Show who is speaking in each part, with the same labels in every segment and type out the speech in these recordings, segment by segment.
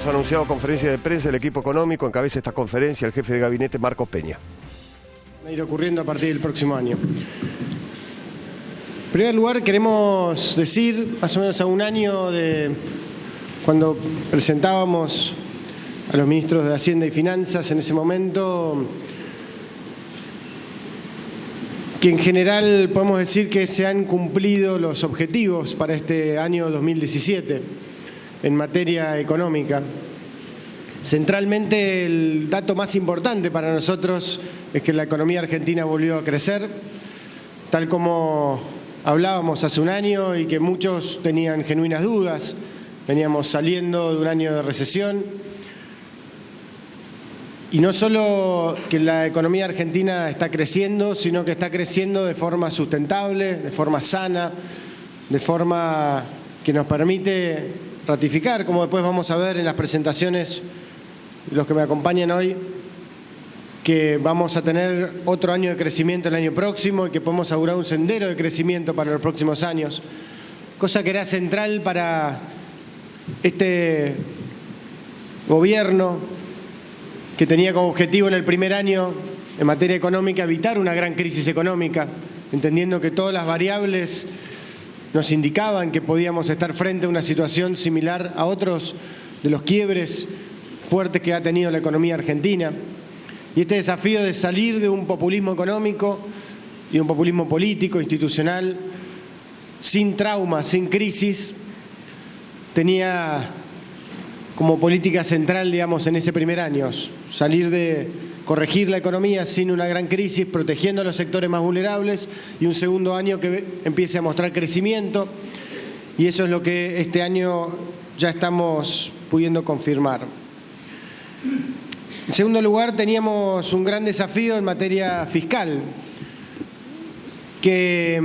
Speaker 1: hemos anunciado conferencia de prensa, el equipo económico encabeza esta conferencia el jefe de gabinete Marcos Peña.
Speaker 2: Va a ir ocurriendo a partir del próximo año. En primer lugar, queremos decir, más o menos a un año de cuando presentábamos a los ministros de Hacienda y Finanzas en ese momento, que en general podemos decir que se han cumplido los objetivos para este año 2017 en materia económica. Centralmente, el dato más importante para nosotros es que la economía argentina volvió a crecer, tal como hablábamos hace un año y que muchos tenían genuinas dudas. Veníamos saliendo de un año de recesión. Y no solo que la economía argentina está creciendo, sino que está creciendo de forma sustentable, de forma sana, de forma que nos permite ratificar, como después vamos a ver en las presentaciones los que me acompañan hoy, que vamos a tener otro año de crecimiento el año próximo y que podemos augurar un sendero de crecimiento para los próximos años, cosa que era central para este gobierno, que tenía como objetivo en el primer año en materia económica evitar una gran crisis económica, entendiendo que todas las variables nos indicaban que podíamos estar frente a una situación similar a otros de los quiebres fuertes que ha tenido la economía argentina. Y este desafío de salir de un populismo económico y un populismo político, institucional, sin trauma, sin crisis, tenía como política central, digamos, en ese primer año, salir de corregir la economía sin una gran crisis, protegiendo a los sectores más vulnerables, y un segundo año que empiece a mostrar crecimiento, y eso es lo que este año ya estamos pudiendo confirmar. En segundo lugar, teníamos un gran desafío en materia fiscal, que,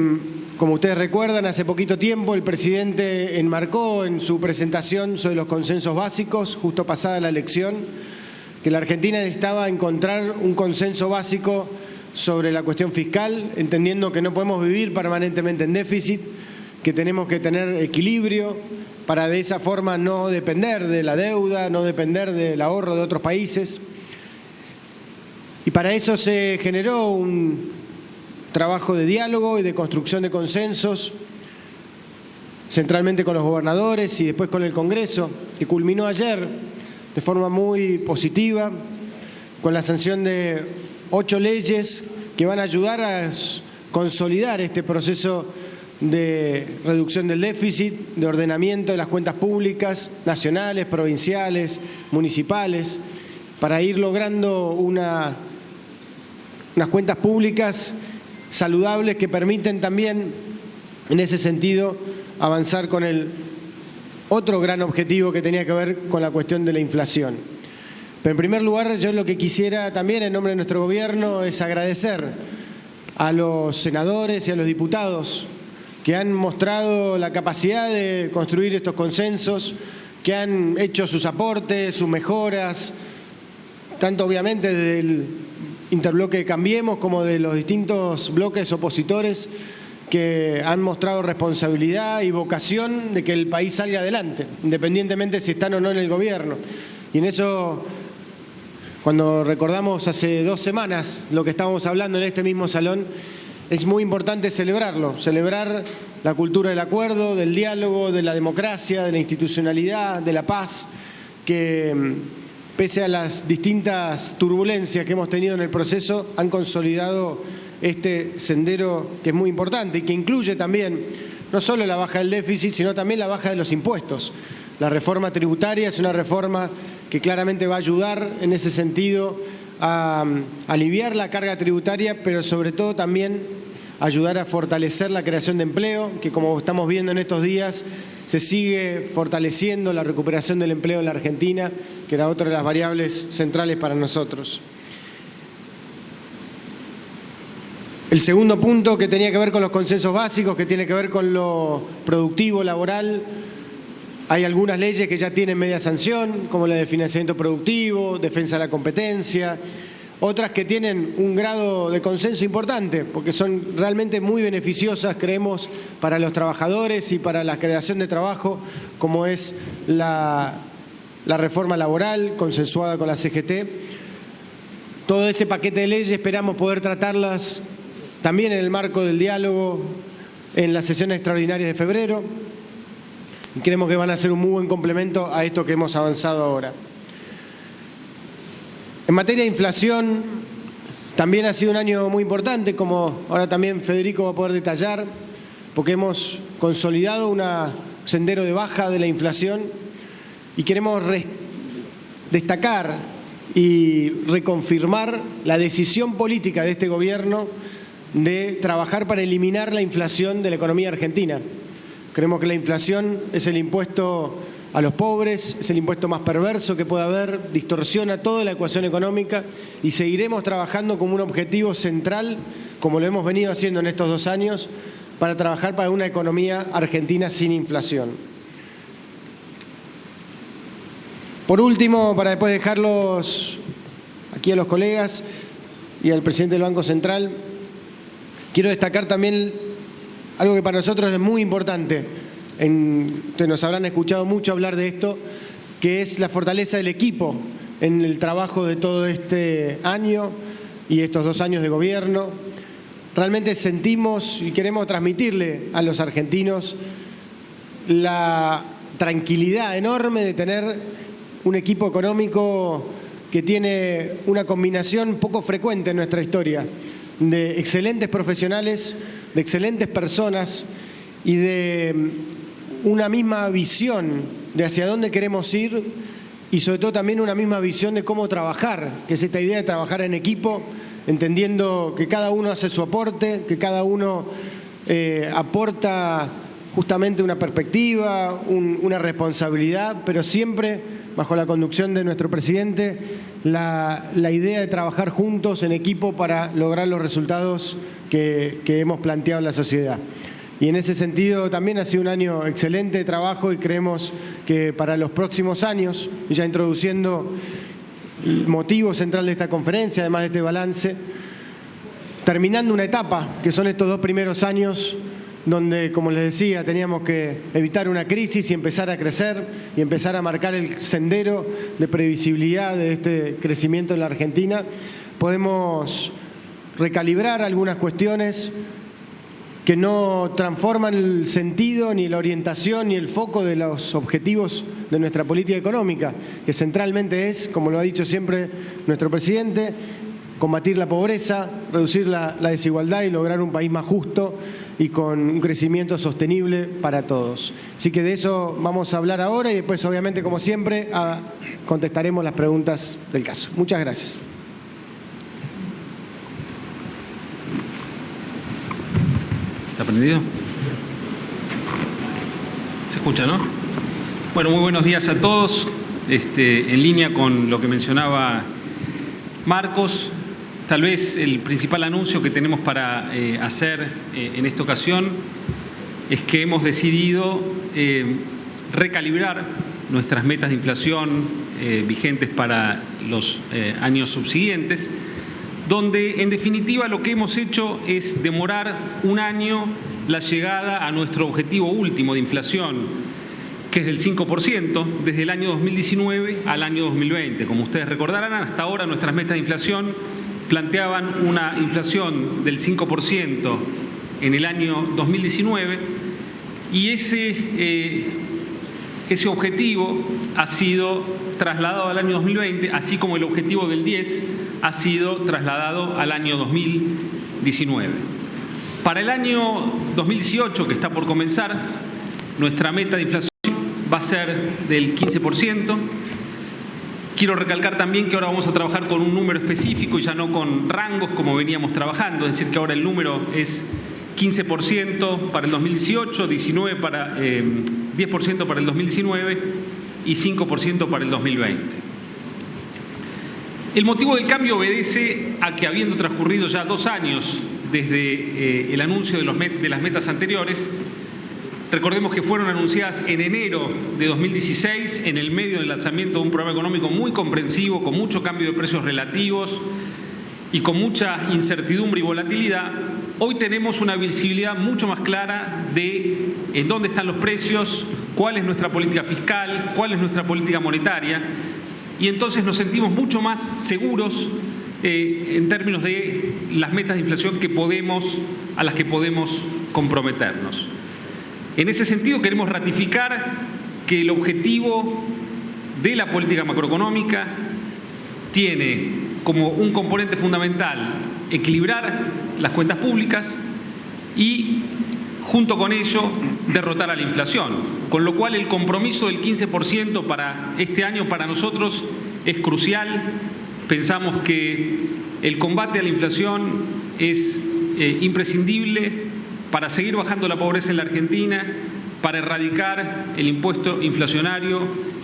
Speaker 2: como ustedes recuerdan, hace poquito tiempo el presidente enmarcó en su presentación sobre los consensos básicos, justo pasada la elección, que la Argentina necesitaba encontrar un consenso básico sobre la cuestión fiscal, entendiendo que no podemos vivir permanentemente en déficit, que tenemos que tener equilibrio para de esa forma no depender de la deuda, no depender del ahorro de otros países. Y para eso se generó un trabajo de diálogo y de construcción de consensos, centralmente con los gobernadores y después con el Congreso, que culminó ayer de forma muy positiva, con la sanción de 8 leyes que van a ayudar a consolidar este proceso de reducción del déficit, de ordenamiento de las cuentas públicas, nacionales, provinciales, municipales, para ir logrando unas cuentas públicas saludables que permiten también, en ese sentido, avanzar con el otro gran objetivo que tenía que ver con la cuestión de la inflación. Pero en primer lugar, yo lo que quisiera también en nombre de nuestro gobierno es agradecer a los senadores y a los diputados que han mostrado la capacidad de construir estos consensos, que han hecho sus aportes, sus mejoras, tanto obviamente del interbloque Cambiemos como de los distintos bloques opositores que han mostrado responsabilidad y vocación de que el país salga adelante, independientemente si están o no en el gobierno. Y en eso, cuando recordamos hace 2 semanas lo que estábamos hablando en este mismo salón, es muy importante celebrarlo, celebrar la cultura del acuerdo, del diálogo, de la democracia, de la institucionalidad, de la paz, que pese a las distintas turbulencias que hemos tenido en el proceso, han consolidado este sendero que es muy importante y que incluye también no solo la baja del déficit, sino también la baja de los impuestos. La reforma tributaria es una reforma que claramente va a ayudar en ese sentido a aliviar la carga tributaria, pero sobre todo también ayudar a fortalecer la creación de empleo, que como estamos viendo en estos días, se sigue fortaleciendo la recuperación del empleo en la Argentina, que era otra de las variables centrales para nosotros. El segundo punto, que tenía que ver con los consensos básicos, que tiene que ver con lo productivo, laboral. Hay algunas leyes que ya tienen media sanción, como la de financiamiento productivo, defensa de la competencia, otras que tienen un grado de consenso importante, porque son realmente muy beneficiosas, creemos, para los trabajadores y para la creación de trabajo, como es la la reforma laboral consensuada con la CGT. Todo ese paquete de leyes esperamos poder tratarlas también en el marco del diálogo en las sesiones extraordinarias de febrero. Y creemos que van a ser un muy buen complemento a esto que hemos avanzado ahora. En materia de inflación, también ha sido un año muy importante, como ahora también Federico va a poder detallar, porque hemos consolidado un sendero de baja de la inflación y queremos destacar y reconfirmar la decisión política de este gobierno de trabajar para eliminar la inflación de la economía argentina. Creemos que la inflación es el impuesto a los pobres, es el impuesto más perverso que puede haber, distorsiona toda la ecuación económica y seguiremos trabajando como un objetivo central, como lo hemos venido haciendo en estos 2 años, para trabajar para una economía argentina sin inflación. Por último, para después dejarlos aquí a los colegas y al presidente del Banco Central, quiero destacar también algo que para nosotros es muy importante. Ustedes nos habrán escuchado mucho hablar de esto, que es la fortaleza del equipo en el trabajo de todo este año y estos 2 años de gobierno. Realmente sentimos y queremos transmitirle a los argentinos la tranquilidad enorme de tener un equipo económico que tiene una combinación poco frecuente en nuestra historia, de excelentes profesionales, de excelentes personas y de una misma visión de hacia dónde queremos ir y sobre todo también una misma visión de cómo trabajar, que es esta idea de trabajar en equipo, entendiendo que cada uno hace su aporte, que cada uno aporta justamente una perspectiva, una responsabilidad, pero siempre bajo la conducción de nuestro presidente, la idea de trabajar juntos en equipo para lograr los resultados que hemos planteado en la sociedad. Y en ese sentido también ha sido un año excelente de trabajo y creemos que para los próximos años, ya introduciendo el motivo central de esta conferencia, además de este balance, terminando una etapa que son estos 2 primeros años donde, como les decía, teníamos que evitar una crisis y empezar a crecer y empezar a marcar el sendero de previsibilidad de este crecimiento en la Argentina. Podemos recalibrar algunas cuestiones que no transforman el sentido, ni la orientación, ni el foco de los objetivos de nuestra política económica, que centralmente es, como lo ha dicho siempre nuestro presidente, combatir la pobreza, reducir la desigualdad y lograr un país más justo y con un crecimiento sostenible para todos. Así que de eso vamos a hablar ahora y después, obviamente, como siempre, contestaremos las preguntas del caso. Muchas gracias.
Speaker 3: ¿Está prendido? ¿Se escucha, no? Bueno, muy buenos días a todos. En línea con lo que mencionaba Marcos, tal vez el principal anuncio que tenemos para hacer en esta ocasión es que hemos decidido recalibrar nuestras metas de inflación vigentes para los años subsiguientes, donde en definitiva lo que hemos hecho es demorar 1 año la llegada a nuestro objetivo último de inflación, que es del 5%, desde el año 2019 al año 2020. Como ustedes recordarán, hasta ahora nuestras metas de inflación planteaban una inflación del 5% en el año 2019 y ese objetivo ha sido trasladado al año 2020, así como el objetivo del 10 ha sido trasladado al año 2019. Para el año 2018, que está por comenzar, nuestra meta de inflación va a ser del 15%. Quiero recalcar también que ahora vamos a trabajar con un número específico y ya no con rangos como veníamos trabajando, es decir, que ahora el número es 15% para el 2018, 10% para el 2019 y 5% para el 2020. El motivo del cambio obedece a que, habiendo transcurrido ya 2 años desde el anuncio de las metas anteriores, recordemos que fueron anunciadas en enero de 2016, en el medio del lanzamiento de un programa económico muy comprensivo, con mucho cambio de precios relativos y con mucha incertidumbre y volatilidad. Hoy tenemos una visibilidad mucho más clara de en dónde están los precios, cuál es nuestra política fiscal, cuál es nuestra política monetaria, y entonces nos sentimos mucho más seguros en términos de las metas de inflación a las que podemos comprometernos. En ese sentido, queremos ratificar que el objetivo de la política macroeconómica tiene como un componente fundamental equilibrar las cuentas públicas y, junto con ello, derrotar a la inflación. Con lo cual, el compromiso del 15% para este año para nosotros es crucial. Pensamos que el combate a la inflación es imprescindible para seguir bajando la pobreza en la Argentina, para erradicar el impuesto inflacionario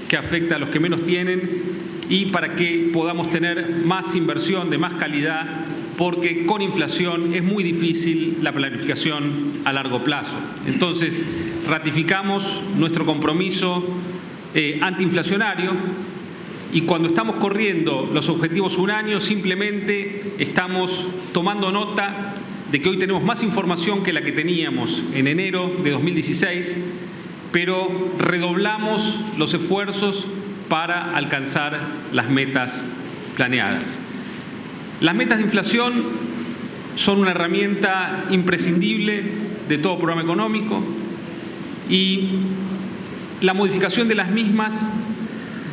Speaker 3: que afecta a los que menos tienen y para que podamos tener más inversión de más calidad, porque con inflación es muy difícil la planificación a largo plazo. Entonces, ratificamos nuestro compromiso antiinflacionario y cuando estamos corriendo los objetivos un año, simplemente estamos tomando nota de que hoy tenemos más información que la que teníamos en enero de 2016, pero redoblamos los esfuerzos para alcanzar las metas planeadas. Las metas de inflación son una herramienta imprescindible de todo programa económico y la modificación de las mismas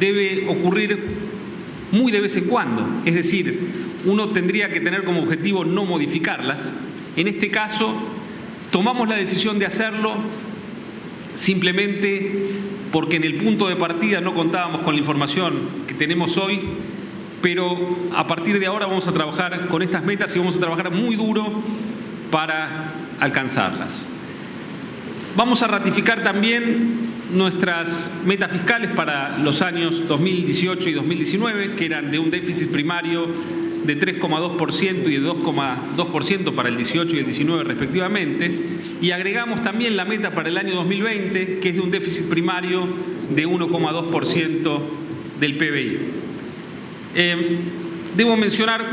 Speaker 3: debe ocurrir muy de vez en cuando. Es decir, uno tendría que tener como objetivo no modificarlas. En este caso, tomamos la decisión de hacerlo simplemente porque en el punto de partida no contábamos con la información que tenemos hoy, pero a partir de ahora vamos a trabajar con estas metas y vamos a trabajar muy duro para alcanzarlas. Vamos a ratificar también nuestras metas fiscales para los años 2018 y 2019, que eran de un déficit primario de 3,2% y de 2,2% para el 18 y el 19 respectivamente, y agregamos también la meta para el año 2020, que es de un déficit primario de 1,2% del PBI. Debo mencionar,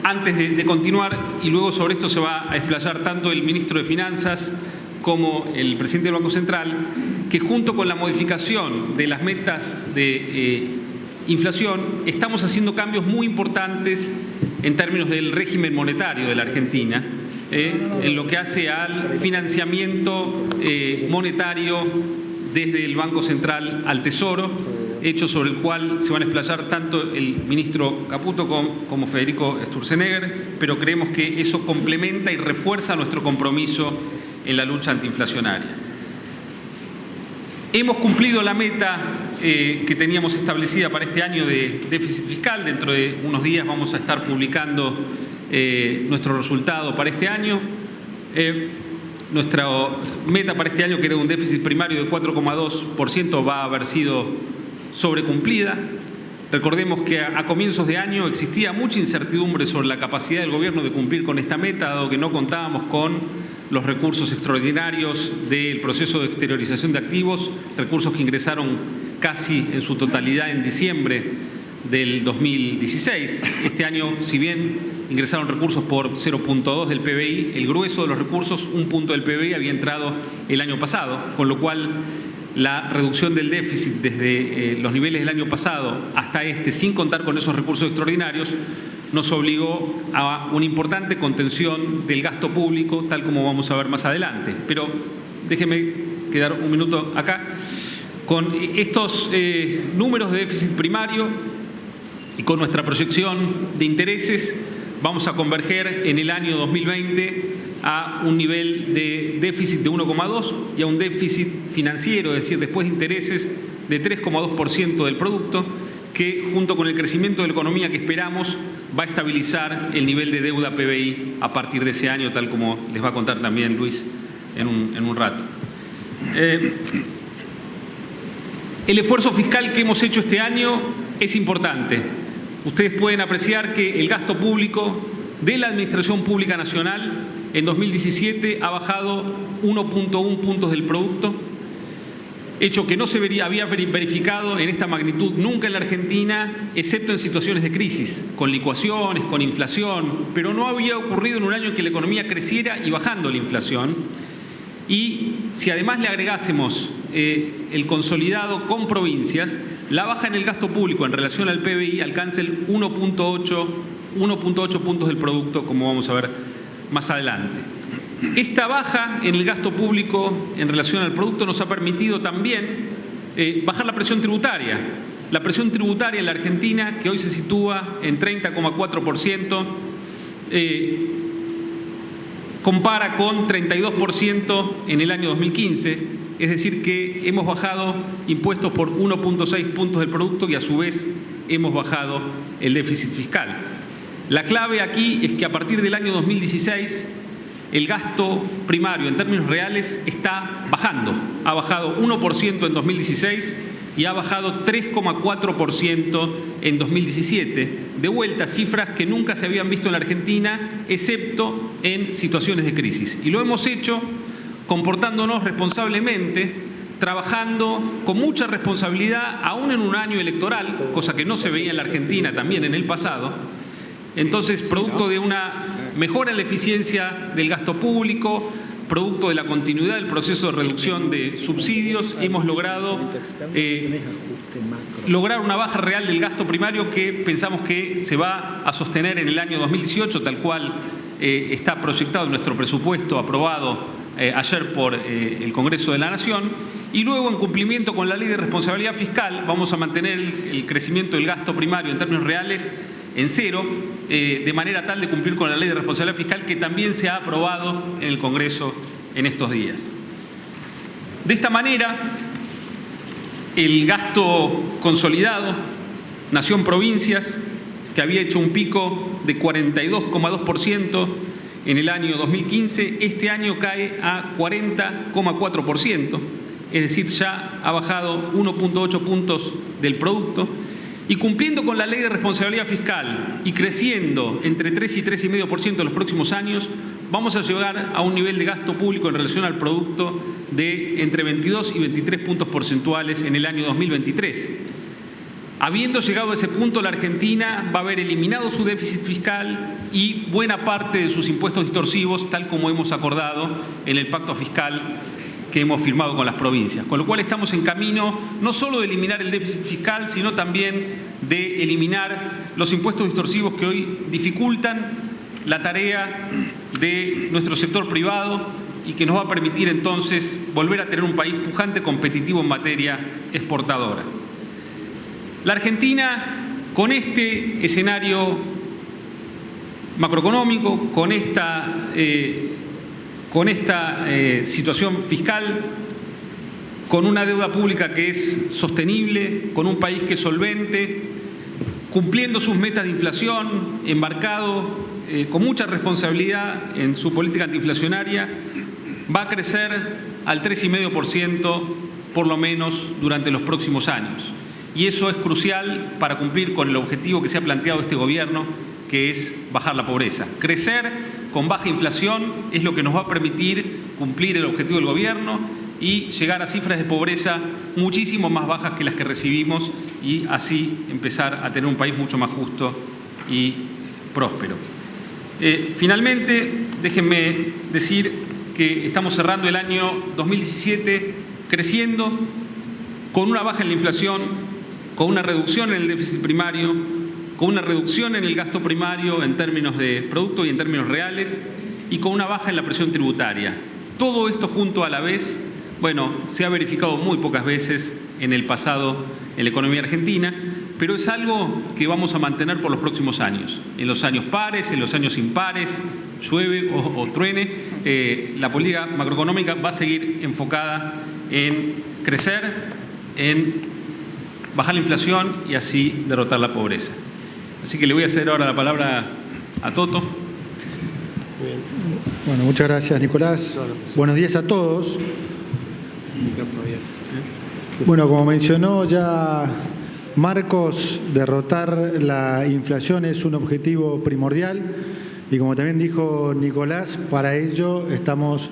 Speaker 3: antes de continuar, y luego sobre esto se va a explayar tanto el ministro de Finanzas como el presidente del Banco Central, que junto con la modificación de las metas de inflación, estamos haciendo cambios muy importantes en términos del régimen monetario de la Argentina, en lo que hace al financiamiento monetario desde el Banco Central al Tesoro, hecho sobre el cual se van a explayar tanto el ministro Caputo como Federico Sturzenegger, pero creemos que eso complementa y refuerza nuestro compromiso en la lucha antiinflacionaria. Hemos cumplido la meta que teníamos establecida para este año de déficit fiscal. Dentro de unos días vamos a estar publicando nuestro resultado para este año. Nuestra meta para este año, que era un déficit primario de 4,2%, va a haber sido sobrecumplida. Recordemos que a comienzos de año existía mucha incertidumbre sobre la capacidad del gobierno de cumplir con esta meta, dado que no contábamos con los recursos extraordinarios del proceso de exteriorización de activos, recursos que ingresaron casi en su totalidad en diciembre del 2016. Este año, si bien ingresaron recursos por 0,2 del PBI, el grueso de los recursos, 1 punto del PBI, había entrado el año pasado, con lo cual la reducción del déficit desde los niveles del año pasado hasta este, sin contar con esos recursos extraordinarios, nos obligó a una importante contención del gasto público, tal como vamos a ver más adelante. Pero déjeme quedar un minuto acá. Con estos números de déficit primario y con nuestra proyección de intereses, vamos a converger en el año 2020 a un nivel de déficit de 1,2 y a un déficit financiero, es decir, después de intereses, de 3,2% del producto, que junto con el crecimiento de la economía que esperamos va a estabilizar el nivel de deuda PBI a partir de ese año, tal como les va a contar también Luis en un rato. El esfuerzo fiscal que hemos hecho este año es importante. Ustedes pueden apreciar que el gasto público de la Administración Pública Nacional en 2017 ha bajado 1,1 puntos del producto, hecho que no se había verificado en esta magnitud nunca en la Argentina, excepto en situaciones de crisis, con licuaciones, con inflación, pero no había ocurrido en un año en que la economía creciera y bajando la inflación. Y si además le agregásemos el consolidado con provincias, la baja en el gasto público en relación al PBI alcanza el 1.8 puntos del producto, como vamos a ver más adelante. Esta baja en el gasto público en relación al producto nos ha permitido también bajar la presión tributaria. La presión tributaria en la Argentina, que hoy se sitúa en 30,4%, compara con 32% en el año 2015, es decir que hemos bajado impuestos por 1.6 puntos del producto y a su vez hemos bajado el déficit fiscal. La clave aquí es que a partir del año 2016 el gasto primario en términos reales está bajando. Ha bajado 1% en 2016 y ha bajado 3,4% en 2017. De vuelta, cifras que nunca se habían visto en la Argentina, excepto en situaciones de crisis. Y lo hemos hecho comportándonos responsablemente, trabajando con mucha responsabilidad, aún en un año electoral, cosa que no se veía en la Argentina también en el pasado. Entonces, producto de una mejora en la eficiencia del gasto público, producto de la continuidad del proceso de reducción de subsidios, hemos logrado lograr una baja real del gasto primario que pensamos que se va a sostener en el año 2018, tal cual está proyectado en nuestro presupuesto aprobado ayer por el Congreso de la Nación. Y luego, en cumplimiento con la Ley de Responsabilidad Fiscal, vamos a mantener el crecimiento del gasto primario en términos reales en cero, de manera tal de cumplir con la Ley de Responsabilidad Fiscal que también se ha aprobado en el Congreso en estos días. De esta manera, el gasto consolidado, nación-provincias, que había hecho un pico de 42,2% en el año 2015, este año cae a 40,4%, es decir, ya ha bajado 1.8 puntos del producto. Y cumpliendo con la Ley de Responsabilidad Fiscal y creciendo entre 3 y 3,5% en los próximos años, vamos a llegar a un nivel de gasto público en relación al producto de entre 22 y 23 puntos porcentuales en el año 2023. Habiendo llegado a ese punto, la Argentina va a haber eliminado su déficit fiscal y buena parte de sus impuestos distorsivos, tal como hemos acordado en el pacto fiscal que hemos firmado con las provincias. Con lo cual estamos en camino no solo de eliminar el déficit fiscal, sino también de eliminar los impuestos distorsivos que hoy dificultan la tarea de nuestro sector privado y que nos va a permitir entonces volver a tener un país pujante, competitivo en materia exportadora. La Argentina, con este escenario macroeconómico, con esta situación fiscal, con una deuda pública que es sostenible, con un país que es solvente, cumpliendo sus metas de inflación, embarcado con mucha responsabilidad en su política antiinflacionaria, va a crecer al 3,5% por lo menos durante los próximos años. Y eso es crucial para cumplir con el objetivo que se ha planteado este gobierno, que es bajar la pobreza. Crecer con baja inflación es lo que nos va a permitir cumplir el objetivo del gobierno y llegar a cifras de pobreza muchísimo más bajas que las que recibimos y así empezar a tener un país mucho más justo y próspero. Finalmente, déjenme decir que estamos cerrando el año 2017 creciendo con una baja en la inflación, con una reducción en el déficit primario, con una reducción en el gasto primario en términos de producto y en términos reales y con una baja en la presión tributaria. Todo esto junto a la vez, bueno, se ha verificado muy pocas veces en el pasado en la economía argentina, pero es algo que vamos a mantener por los próximos años. En los años pares, en los años impares, llueve o truene, la política macroeconómica va a seguir enfocada en crecer, en bajar la inflación y así derrotar la pobreza. Así que le voy a ceder ahora la palabra a Toto.
Speaker 4: Bueno, muchas gracias, Nicolás. Buenos días a todos. Bueno, como mencionó ya Marcos, derrotar la inflación es un objetivo primordial y como también dijo Nicolás, para ello estamos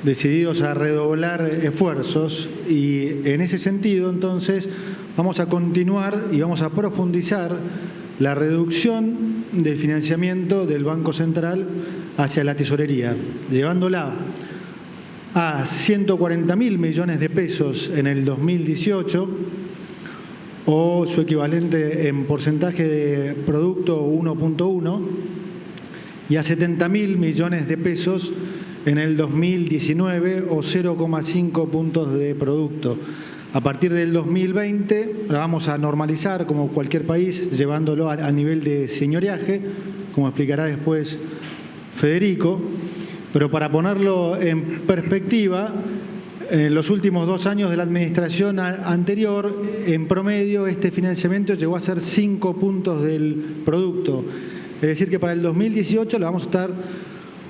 Speaker 4: decididos a redoblar esfuerzos y en ese sentido entonces vamos a continuar y vamos a profundizar la reducción del financiamiento del Banco Central hacia la tesorería, llevándola a 140.000 millones de pesos en el 2018, o su equivalente en porcentaje de producto 1.1, y a 70.000 millones de pesos en el 2019, o 0,5 puntos de producto. A partir del 2020 la vamos a normalizar como cualquier país, llevándolo a nivel de señoriaje, como explicará después Federico. Pero para ponerlo en perspectiva, en los últimos 2 años de la administración anterior, en promedio, este financiamiento llegó a ser 5 puntos del producto. Es decir, que para el 2018 la vamos a estar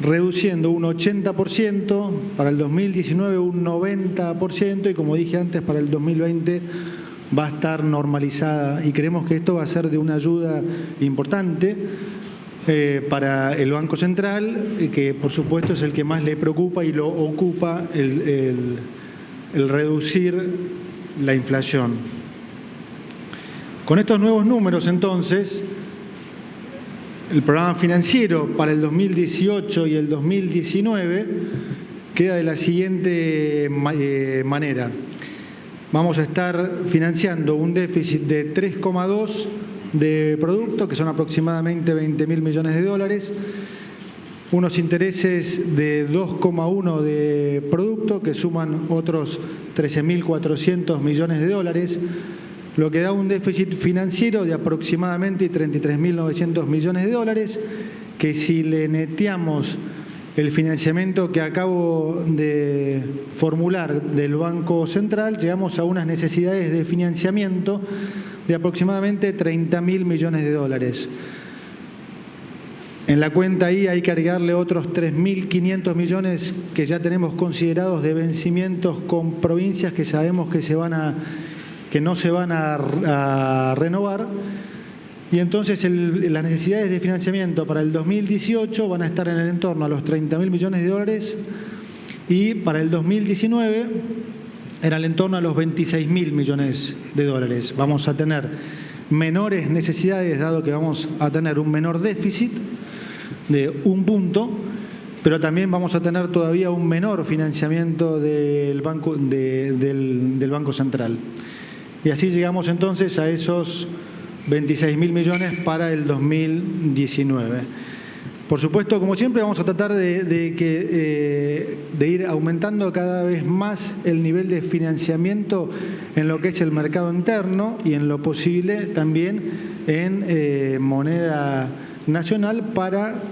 Speaker 4: reduciendo un 80%, para el 2019 un 90%, y como dije antes, para el 2020 va a estar normalizada, y creemos que esto va a ser de una ayuda importante para el Banco Central, que por supuesto es el que más le preocupa y lo ocupa el reducir la inflación. Con estos nuevos números, entonces, el programa financiero para el 2018 y el 2019 queda de la siguiente manera. Vamos a estar financiando un déficit de 3,2 de producto, que son aproximadamente 20.000 millones de dólares, unos intereses de 2,1 de producto, que suman otros 13.400 millones de dólares, lo que da un déficit financiero de aproximadamente 33.900 millones de dólares, que si le neteamos el financiamiento que acabo de formular del Banco Central, llegamos a unas necesidades de financiamiento de aproximadamente 30.000 millones de dólares. En la cuenta ahí hay que agregarle otros 3.500 millones que ya tenemos considerados de vencimientos con provincias que sabemos que no se van a renovar, y entonces las necesidades de financiamiento para el 2018 van a estar en el entorno a los 30.000 millones de dólares, y para el 2019 era el entorno a los 26.000 millones de dólares. Vamos a tener menores necesidades, dado que vamos a tener un menor déficit de 1 punto, pero también vamos a tener todavía un menor financiamiento del Banco Central. Y así llegamos entonces a esos 26.000 millones para el 2019. Por supuesto, como siempre, vamos a tratar de ir aumentando cada vez más el nivel de financiamiento en lo que es el mercado interno, y en lo posible también en moneda nacional, para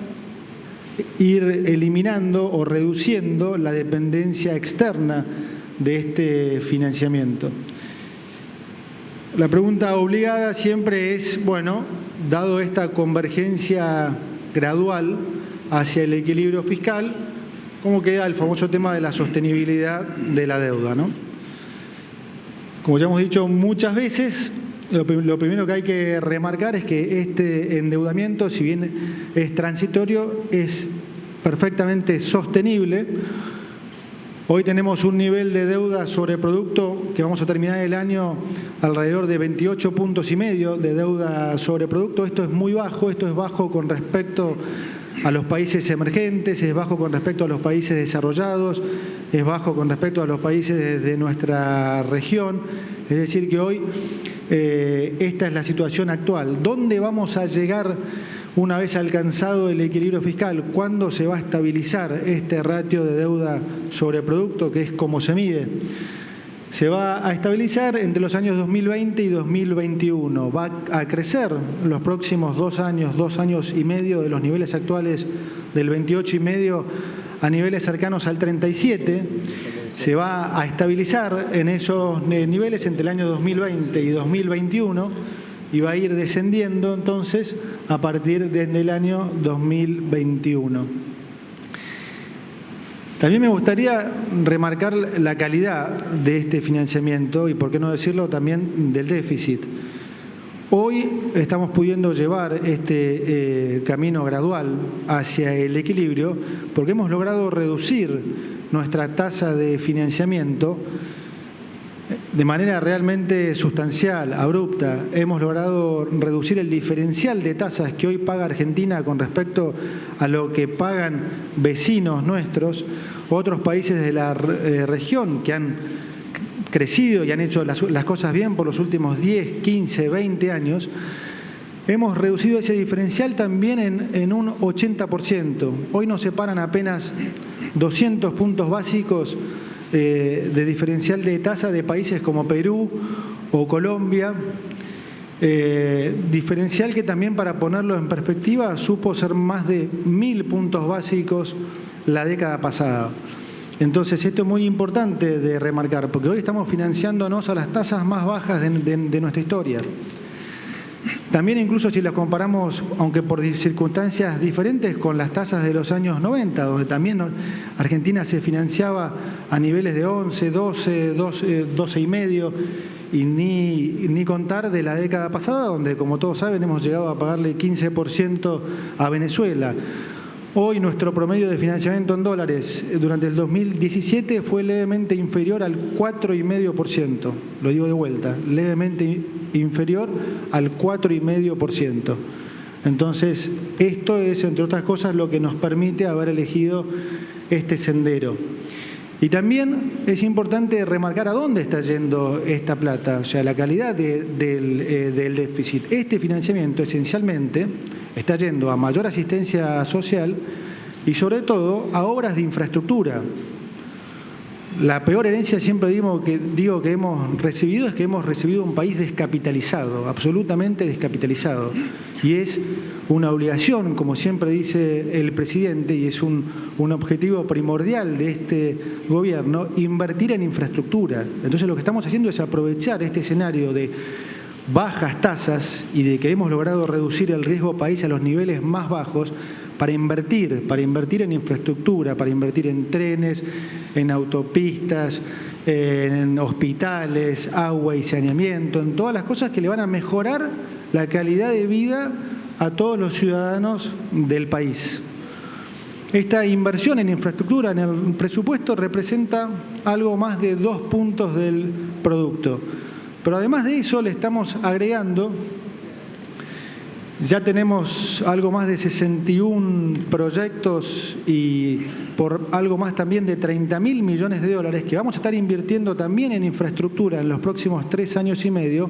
Speaker 4: ir eliminando o reduciendo la dependencia externa de este financiamiento. La pregunta obligada siempre es, bueno, dado esta convergencia gradual hacia el equilibrio fiscal, ¿cómo queda el famoso tema de la sostenibilidad de la deuda, ¿no? Como ya hemos dicho muchas veces, lo primero que hay que remarcar es que este endeudamiento, si bien es transitorio, es perfectamente sostenible. Hoy tenemos un nivel de deuda sobre producto que vamos a terminar el año alrededor de 28,5 puntos de deuda sobre producto. Esto es muy bajo, esto es bajo con respecto a los países emergentes, es bajo con respecto a los países desarrollados, es bajo con respecto a los países de nuestra región. Es decir, que hoy esta es la situación actual. ¿Dónde vamos a llegar una vez alcanzado el equilibrio fiscal? ¿Cuándo se va a estabilizar este ratio de deuda sobre producto, que es como se mide? Se va a estabilizar entre los años 2020 y 2021. Va a crecer los próximos 2 años y medio, de los niveles actuales del 28,5 a niveles cercanos al 37. Se va a estabilizar en esos niveles entre el año 2020 y 2021 y va a ir descendiendo entonces a partir del año 2021. También me gustaría remarcar la calidad de este financiamiento y, por qué no decirlo, también del déficit. Hoy estamos pudiendo llevar este camino gradual hacia el equilibrio porque hemos logrado reducir nuestra tasa de financiamiento de manera realmente sustancial, abrupta. Hemos logrado reducir el diferencial de tasas que hoy paga Argentina con respecto a lo que pagan vecinos nuestros, otros países de la región que han crecido y han hecho las cosas bien por los últimos 10, 15, 20 años. Hemos reducido ese diferencial también en un 80%. Hoy nos separan apenas 200 puntos básicos de diferencial de tasa de países como Perú o Colombia, diferencial que también, para ponerlo en perspectiva, supo ser más de 1000 puntos básicos la década pasada. Entonces esto es muy importante de remarcar, porque hoy estamos financiándonos a las tasas más bajas de nuestra historia. También, incluso si las comparamos, aunque por circunstancias diferentes, con las tasas de los años 90, donde también Argentina se financiaba a niveles de 11, 12 y medio, y ni contar de la década pasada, donde, como todos saben, hemos llegado a pagarle 15% a Venezuela. Hoy nuestro promedio de financiamiento en dólares durante el 2017 fue levemente inferior al 4,5%. Lo digo de vuelta, levemente inferior al 4,5%. Entonces, esto es, entre otras cosas, lo que nos permite haber elegido este sendero. Y también es importante remarcar a dónde está yendo esta plata, o sea, la calidad del déficit. Este financiamiento, esencialmente, está yendo a mayor asistencia social y, sobre todo, a obras de infraestructura. La peor herencia, siempre digo que hemos recibido, es que hemos recibido un país descapitalizado, absolutamente descapitalizado. Y es una obligación, como siempre dice el presidente, y es un objetivo primordial de este gobierno, invertir en infraestructura. Entonces lo que estamos haciendo es aprovechar este escenario de bajas tasas y de que hemos logrado reducir el riesgo país a los niveles más bajos para invertir en infraestructura, para invertir en trenes, en autopistas, en hospitales, agua y saneamiento, en todas las cosas que le van a mejorar la calidad de vida a todos los ciudadanos del país. Esta inversión en infraestructura en el presupuesto representa algo más de 2 puntos del producto. Pero además de eso le estamos agregando, ya tenemos algo más de 61 proyectos y por algo más también de 30.000 millones de dólares que vamos a estar invirtiendo también en infraestructura en los próximos 3 años y medio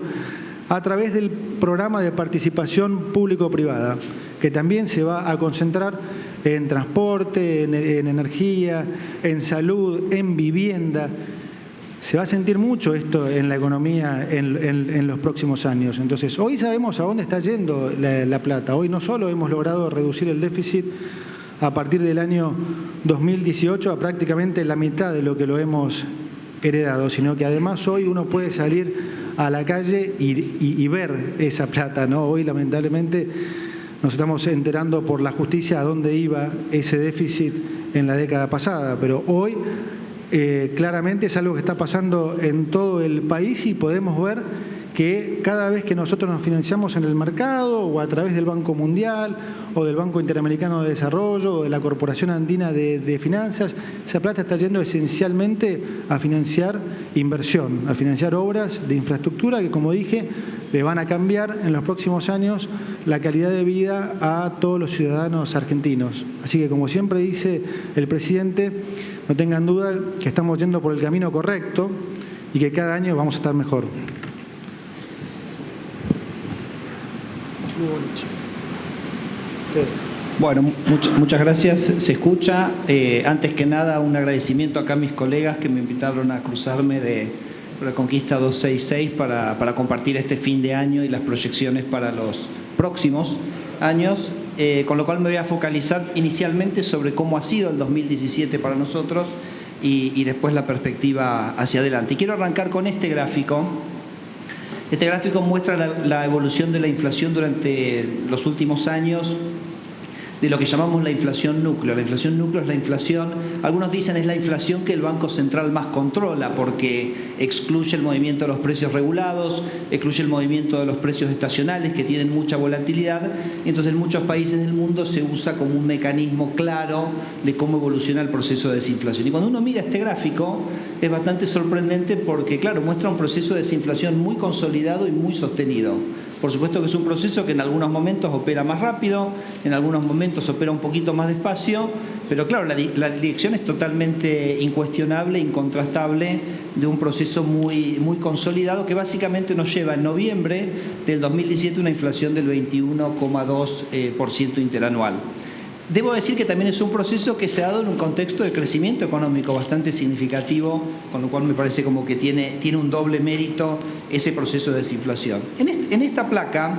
Speaker 4: a través del programa de participación público-privada, que también se va a concentrar en transporte, en energía, en salud, en vivienda. Se va a sentir mucho esto en la economía en los próximos años. Entonces, hoy sabemos a dónde está yendo la plata. Hoy no solo hemos logrado reducir el déficit a partir del año 2018 a prácticamente la mitad de lo que lo hemos heredado, sino que además hoy uno puede salir a la calle y ver esa plata, ¿no? Hoy, lamentablemente, nos estamos enterando por la justicia a dónde iba ese déficit en la década pasada, pero hoy claramente es algo que está pasando en todo el país y podemos ver que cada vez que nosotros nos financiamos en el mercado o a través del Banco Mundial o del Banco Interamericano de Desarrollo o de la Corporación Andina de Finanzas, esa plata está yendo esencialmente a financiar inversión, a financiar obras de infraestructura que, como dije, le van a cambiar en los próximos años la calidad de vida a todos los ciudadanos argentinos. Así que, como siempre dice el presidente, no tengan duda que estamos yendo por el camino correcto y que cada año vamos a estar mejor.
Speaker 5: Bueno, muchas gracias. Se escucha. Antes que nada, un agradecimiento acá a mis colegas que me invitaron a cruzarme de Reconquista 266 para compartir este fin de año y las proyecciones para los próximos años, con lo cual me voy a focalizar inicialmente sobre cómo ha sido el 2017 para nosotros y después la perspectiva hacia adelante. Y quiero arrancar con este gráfico. Este gráfico muestra la evolución de la inflación durante los últimos años, de lo que llamamos la inflación núcleo. La inflación núcleo es la inflación, algunos dicen es la inflación que el Banco Central más controla, porque excluye el movimiento de los precios regulados, excluye el movimiento de los precios estacionales que tienen mucha volatilidad, y entonces en muchos países del mundo se usa como un mecanismo claro de cómo evoluciona el proceso de desinflación. Y cuando uno mira este gráfico es bastante sorprendente porque, claro, muestra un proceso de desinflación muy consolidado y muy sostenido. Por supuesto que es un proceso que en algunos momentos opera más rápido, en algunos momentos opera un poquito más despacio, pero claro, la dirección es totalmente incuestionable, incontrastable, de un proceso muy consolidado que básicamente nos lleva en noviembre del 2017 una inflación del 21,2% interanual. Debo decir que también es un proceso que se ha dado en un contexto de crecimiento económico bastante significativo, con lo cual me parece como que tiene un doble mérito ese proceso de desinflación. En esta placa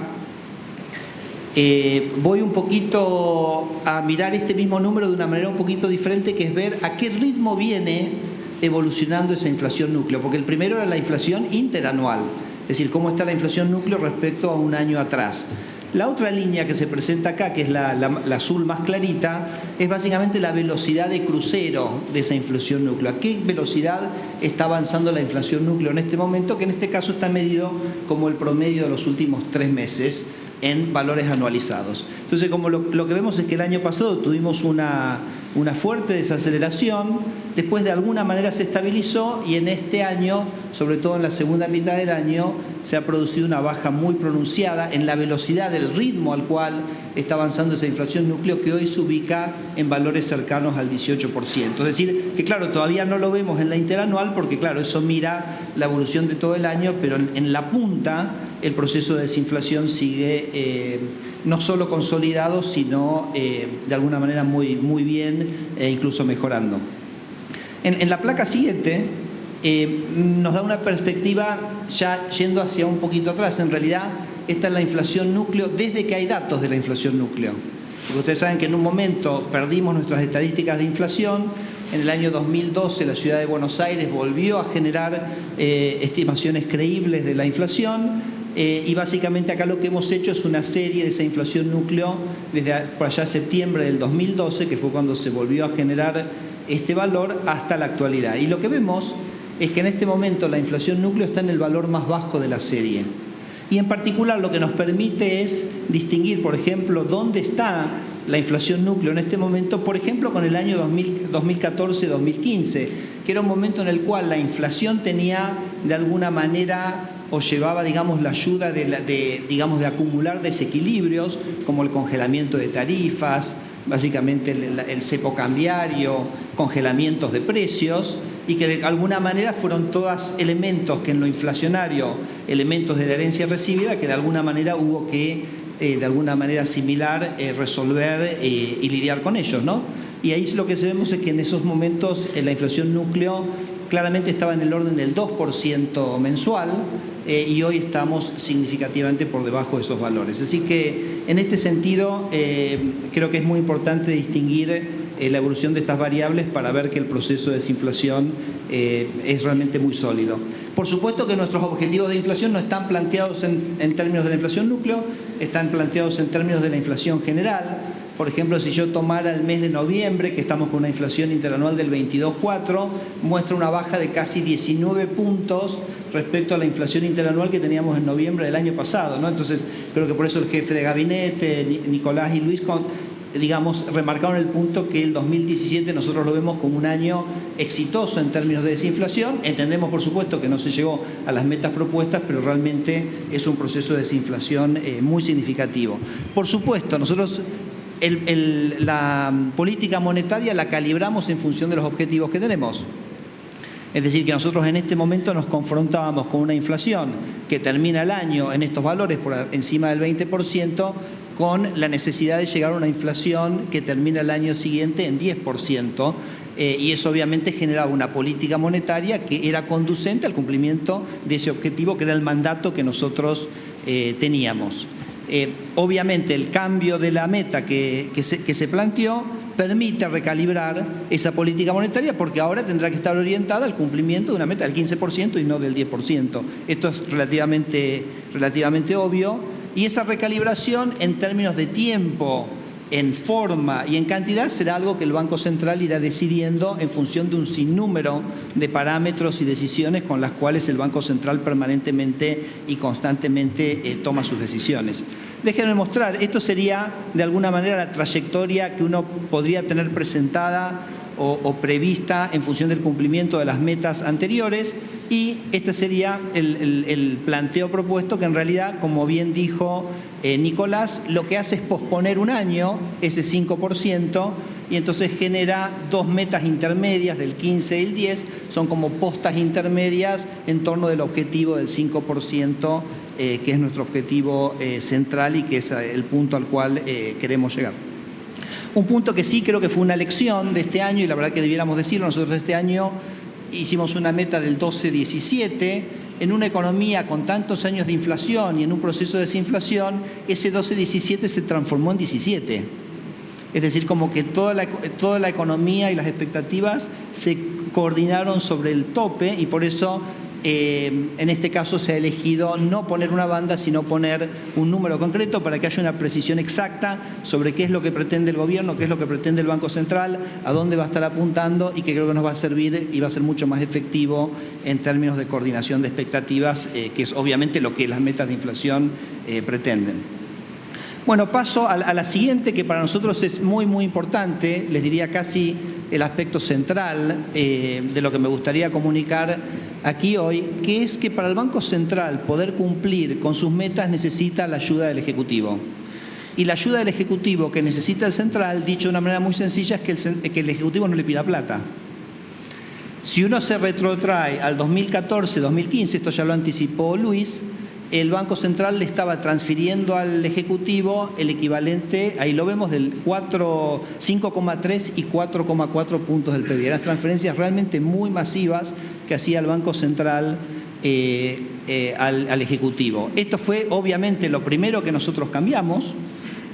Speaker 5: voy un poquito a mirar este mismo número de una manera un poquito diferente, que es ver a qué ritmo viene evolucionando esa inflación núcleo, porque el primero era la inflación interanual, es decir, cómo está la inflación núcleo respecto a un año atrás. La otra línea que se presenta acá, que es la azul más clarita, es básicamente la velocidad de crucero de esa inflación núcleo. ¿A qué velocidad está avanzando la inflación núcleo en este momento? Que en este caso está medido como el promedio de los últimos 3 meses en valores anualizados. Entonces, como lo que vemos es que el año pasado tuvimos una fuerte desaceleración, después de alguna manera se estabilizó, y en este año, sobre todo en la segunda mitad del año, se ha producido una baja muy pronunciada en la velocidad del ritmo al cual está avanzando esa inflación núcleo, que hoy se ubica en valores cercanos al 18%. Es decir, que claro, todavía no lo vemos en la interanual porque claro, eso mira la evolución de todo el año, pero en la punta el proceso de desinflación sigue no solo consolidado, sino de alguna manera muy bien e incluso mejorando. En la placa siguiente nos da una perspectiva ya yendo hacia un poquito atrás. En realidad, esta es la inflación núcleo desde que hay datos de la inflación núcleo. Porque ustedes saben que en un momento perdimos nuestras estadísticas de inflación. En el año 2012 la ciudad de Buenos Aires volvió a generar estimaciones creíbles de la inflación. Y básicamente acá lo que hemos hecho es una serie de esa inflación núcleo desde por allá septiembre del 2012, que fue cuando se volvió a generar este valor, hasta la actualidad. Y lo que vemos es que en este momento la inflación núcleo está en el valor más bajo de la serie. Y en particular lo que nos permite es distinguir, por ejemplo, dónde está la inflación núcleo en este momento, por ejemplo, con el año 2014-2015, que era un momento en el cual la inflación tenía de alguna manera o llevaba, digamos, la ayuda de acumular desequilibrios, como el congelamiento de tarifas, básicamente el cepo cambiario, congelamientos de precios, y que de alguna manera fueron todos elementos que en lo inflacionario, elementos de la herencia recibida, que de alguna manera hubo que, de alguna manera similar, resolver y lidiar con ellos, ¿no? Y ahí lo que vemos es que en esos momentos la inflación núcleo claramente estaba en el orden del 2% mensual, y hoy estamos significativamente por debajo de esos valores. Así que en este sentido creo que es muy importante distinguir la evolución de estas variables para ver que el proceso de desinflación es realmente muy sólido. Por supuesto que nuestros objetivos de inflación no están planteados en términos de la inflación núcleo, están planteados en términos de la inflación general. Por ejemplo, si yo tomara el mes de noviembre, que estamos con una inflación interanual del 22,4, muestra una baja de casi 19 puntos respecto a la inflación interanual que teníamos en noviembre del año pasado, ¿no? Entonces, creo que por eso el jefe de gabinete, Nicolás y Luis, remarcaron el punto que el 2017 nosotros lo vemos como un año exitoso en términos de desinflación. Entendemos, por supuesto, que no se llegó a las metas propuestas, pero realmente es un proceso de desinflación muy significativo. Por supuesto, nosotros la política monetaria la calibramos en función de los objetivos que tenemos. Es decir, que nosotros en este momento nos confrontábamos con una inflación que termina el año en estos valores por encima del 20%, con la necesidad de llegar a una inflación que termina el año siguiente en 10%, y eso obviamente generaba una política monetaria que era conducente al cumplimiento de ese objetivo, que era el mandato que nosotros teníamos. Obviamente el cambio de la meta que se planteó permite recalibrar esa política monetaria, porque ahora tendrá que estar orientada al cumplimiento de una meta del 15% y no del 10%. Esto es relativamente obvio, y esa recalibración en términos de tiempo en forma y en cantidad será algo que el Banco Central irá decidiendo en función de un sinnúmero de parámetros y decisiones con las cuales el Banco Central permanentemente y constantemente toma sus decisiones. Déjenme mostrar, esto sería de alguna manera la trayectoria que uno podría tener presentada o prevista en función del cumplimiento de las metas anteriores, y este sería el planteo propuesto, que en realidad, como bien dijo Nicolás, lo que hace es posponer un año ese 5%, y entonces genera dos metas intermedias del 15 y el 10, son como postas intermedias en torno del objetivo del 5%, que es nuestro objetivo central y que es el punto al cual queremos llegar. Un punto que sí creo que fue una lección de este año, y la verdad que debiéramos decirlo, nosotros este año hicimos una meta del 12-17, en una economía con tantos años de inflación y en un proceso de desinflación, ese 12-17 se transformó en 17. Es decir, como que toda la economía y las expectativas se coordinaron sobre el tope, y por eso en este caso se ha elegido no poner una banda, sino poner un número concreto para que haya una precisión exacta sobre qué es lo que pretende el gobierno, qué es lo que pretende el Banco Central, a dónde va a estar apuntando, y que creo que nos va a servir y va a ser mucho más efectivo en términos de coordinación de expectativas, que es obviamente lo que las metas de inflación pretenden. Bueno, paso a la siguiente, que para nosotros es muy, muy importante, les diría casi el aspecto central de lo que me gustaría comunicar aquí hoy, que es que para el Banco Central poder cumplir con sus metas necesita la ayuda del Ejecutivo. Y la ayuda del Ejecutivo que necesita el Central, dicho de una manera muy sencilla, es que el Ejecutivo no le pida plata. Si uno se retrotrae al 2014-2015, esto ya lo anticipó Luis, el Banco Central le estaba transfiriendo al Ejecutivo el equivalente, ahí lo vemos, del 5,3 y 4,4 puntos del PBI. Eran transferencias realmente muy masivas que hacía el Banco Central al Ejecutivo. Esto fue obviamente lo primero que nosotros cambiamos.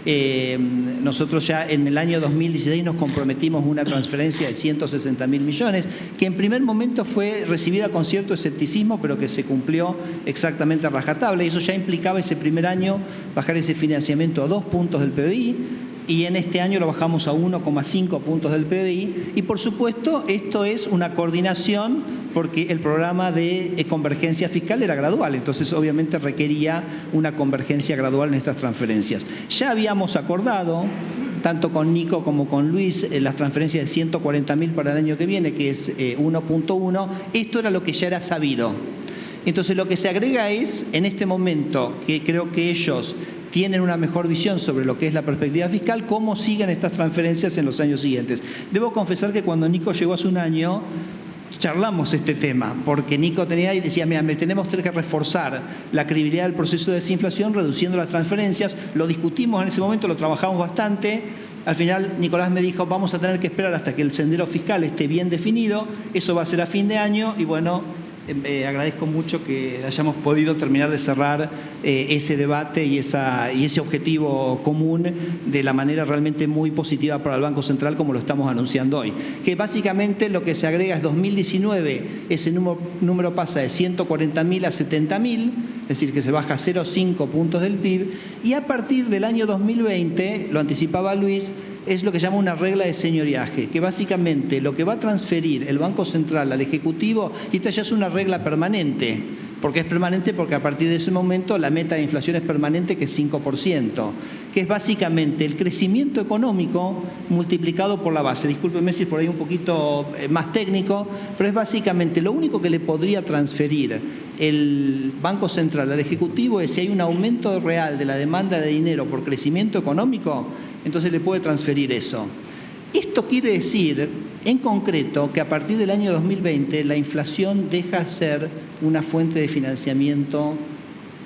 Speaker 5: Nosotros ya en el año 2016 nos comprometimos una transferencia de 160.000 millones, que en primer momento fue recibida con cierto escepticismo, pero que se cumplió exactamente a rajatabla, y eso ya implicaba ese primer año bajar ese financiamiento a 2 puntos del PBI, y en este año lo bajamos a 1,5 puntos del PBI, y por supuesto esto es una coordinación porque el programa de convergencia fiscal era gradual, entonces obviamente requería una convergencia gradual en estas transferencias. Ya habíamos acordado, tanto con Nico como con Luis, las transferencias de 140.000 para el año que viene, que es 1.1, esto era lo que ya era sabido. Entonces lo que se agrega es, en este momento, que creo que ellos tienen una mejor visión sobre lo que es la perspectiva fiscal, cómo siguen estas transferencias en los años siguientes. Debo confesar que cuando Nico llegó hace un año, charlamos este tema, porque Nico tenía y decía, mira, tenemos que reforzar la credibilidad del proceso de desinflación reduciendo las transferencias. Lo discutimos en ese momento, lo trabajamos bastante. Al final Nicolás me dijo, vamos a tener que esperar hasta que el sendero fiscal esté bien definido, eso va a ser a fin de año, y bueno, agradezco mucho que hayamos podido terminar de cerrar ese debate y ese objetivo común de la manera realmente muy positiva para el Banco Central, como lo estamos anunciando hoy. Que básicamente lo que se agrega es 2019, ese número pasa de 140.000 a 70.000, es decir, que se baja 0,5 puntos del PIB, y a partir del año 2020, lo anticipaba Luis, es lo que llama una regla de señoriaje, que básicamente lo que va a transferir el Banco Central al Ejecutivo, y esta ya es una regla permanente, porque es permanente porque a partir de ese momento la meta de inflación es permanente, que es 5%, que es básicamente el crecimiento económico multiplicado por la base. Discúlpenme si es por ahí un poquito más técnico, pero es básicamente lo único que le podría transferir el Banco Central al Ejecutivo es si hay un aumento real de la demanda de dinero por crecimiento económico, entonces le puede transferir eso. Esto quiere decir, en concreto, que a partir del año 2020 la inflación deja de ser una fuente de financiamiento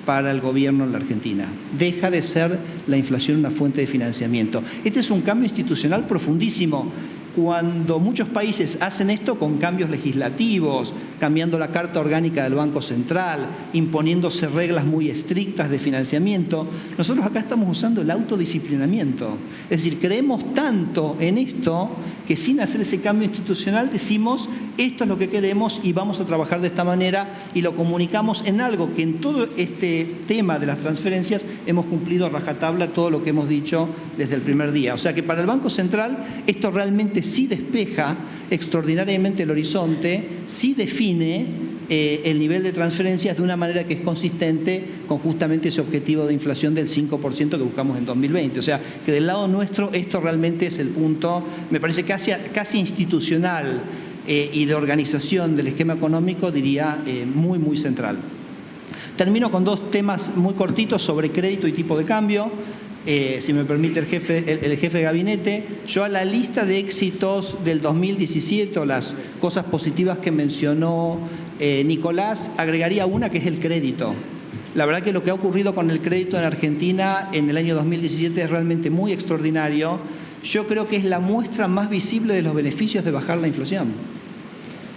Speaker 5: para el gobierno en la Argentina. Deja de ser la inflación una fuente de financiamiento. Este es un cambio institucional profundísimo cuando muchos países hacen esto con cambios legislativos, cambiando la Carta Orgánica del Banco Central, imponiéndose reglas muy estrictas de financiamiento, nosotros acá estamos usando el autodisciplinamiento. Es decir, creemos tanto en esto que sin hacer ese cambio institucional decimos esto es lo que queremos y vamos a trabajar de esta manera y lo comunicamos en algo que en todo este tema de las transferencias hemos cumplido a rajatabla todo lo que hemos dicho desde el primer día. O sea que para el Banco Central esto realmente sí despeja extraordinariamente el horizonte, sí define el nivel de transferencias de una manera que es consistente con justamente ese objetivo de inflación del 5% que buscamos en 2020. O sea, que del lado nuestro esto realmente es el punto, me parece casi institucional y de organización del esquema económico, diría, muy, muy central. Termino con dos temas muy cortitos sobre crédito y tipo de cambio. Si me permite el jefe de gabinete, yo a la lista de éxitos del 2017 o las cosas positivas que mencionó Nicolás, agregaría una que es el crédito. La verdad que lo que ha ocurrido con el crédito en Argentina en el año 2017 es realmente muy extraordinario. Yo creo que es la muestra más visible de los beneficios de bajar la inflación.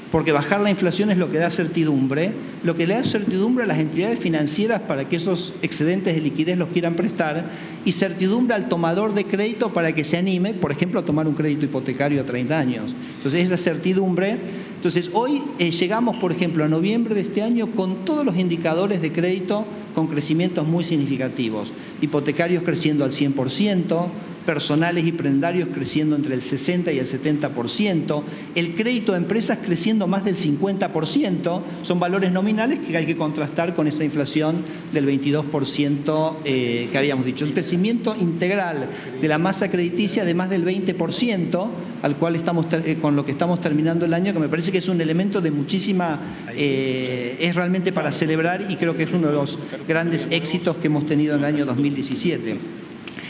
Speaker 5: Porque bajar la inflación es lo que da certidumbre, lo que le da certidumbre a las entidades financieras para que esos excedentes de liquidez los quieran prestar y certidumbre al tomador de crédito para que se anime, por ejemplo, a tomar un crédito hipotecario a 30 años. Entonces, esa certidumbre. Entonces, hoy llegamos, por ejemplo, a noviembre de este año con todos los indicadores de crédito con crecimientos muy significativos. Hipotecarios creciendo al 100%, personales y prendarios creciendo entre el 60 y el 70%, el crédito a empresas creciendo más del 50%, son valores nominales que hay que contrastar con esa inflación del 22% que habíamos dicho. Un crecimiento integral de la masa crediticia de más del 20%, al cual estamos con lo que estamos terminando el año, que me parece que es un elemento de muchísima, es realmente para celebrar y creo que es uno de los grandes éxitos que hemos tenido en el año 2017.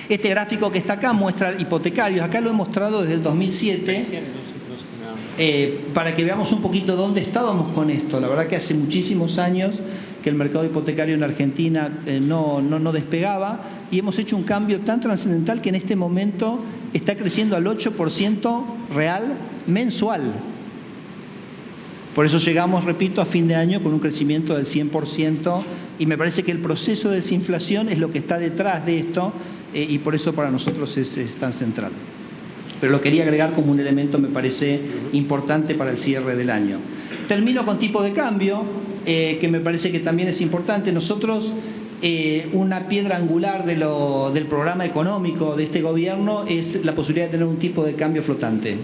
Speaker 5: Este gráfico que está acá muestra hipotecarios. Acá lo he mostrado desde el 2007 para que veamos un poquito dónde estábamos con esto. La verdad que hace muchísimos años que el mercado hipotecario en Argentina no despegaba y hemos hecho un cambio tan trascendental que en este momento está creciendo al 8% real mensual. Por eso llegamos, repito, a fin de año con un crecimiento del 100% y me parece que el proceso de desinflación es lo que está detrás de esto y por eso para nosotros es tan central. Pero lo quería agregar como un elemento, me parece importante para el cierre del año. Termino con tipo de cambio, que me parece que también es importante. Nosotros, una piedra angular del programa económico de este gobierno es la posibilidad de tener un tipo de cambio flotante.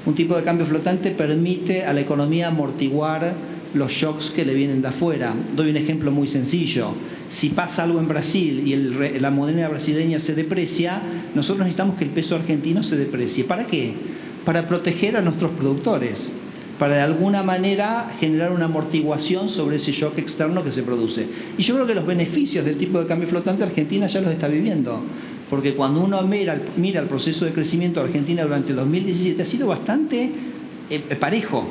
Speaker 5: Un tipo de cambio flotante permite a la economía amortiguar los shocks que le vienen de afuera. Doy un ejemplo muy sencillo. Si pasa algo en Brasil y la moneda brasileña se deprecia, nosotros necesitamos que el peso argentino se deprecie. ¿Para qué? Para proteger a nuestros productores, para de alguna manera generar una amortiguación sobre ese shock externo que se produce. Y yo creo que los beneficios del tipo de cambio flotante Argentina ya los está viviendo. Porque cuando uno mira el proceso de crecimiento de Argentina durante el 2017 ha sido bastante parejo.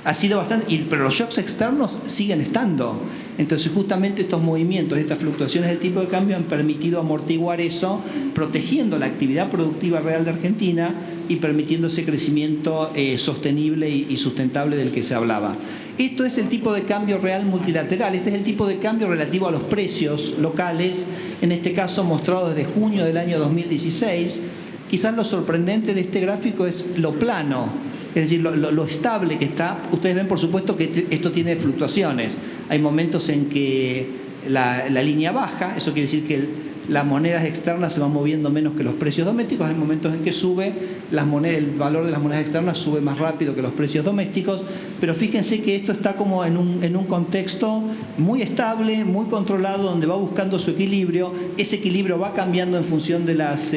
Speaker 5: Ha sido bastante, pero los shocks externos siguen estando. Entonces justamente estos movimientos, estas fluctuaciones del tipo de cambio han permitido amortiguar eso, protegiendo la actividad productiva real de Argentina y permitiendo ese crecimiento sostenible y sustentable del que se hablaba. Esto es el tipo de cambio real multilateral, este es el tipo de cambio relativo a los precios locales, en este caso mostrado desde junio del año 2016. Quizás lo sorprendente de este gráfico es lo plano. Es decir, lo estable que está. Ustedes ven, por supuesto, que esto tiene fluctuaciones. Hay momentos en que la línea baja, eso quiere decir que las monedas externas se van moviendo menos que los precios domésticos. Hay momentos en que sube, el valor de las monedas externas sube más rápido que los precios domésticos. Pero fíjense que esto está como en un contexto muy estable, muy controlado, donde va buscando su equilibrio. Ese equilibrio va cambiando en función de las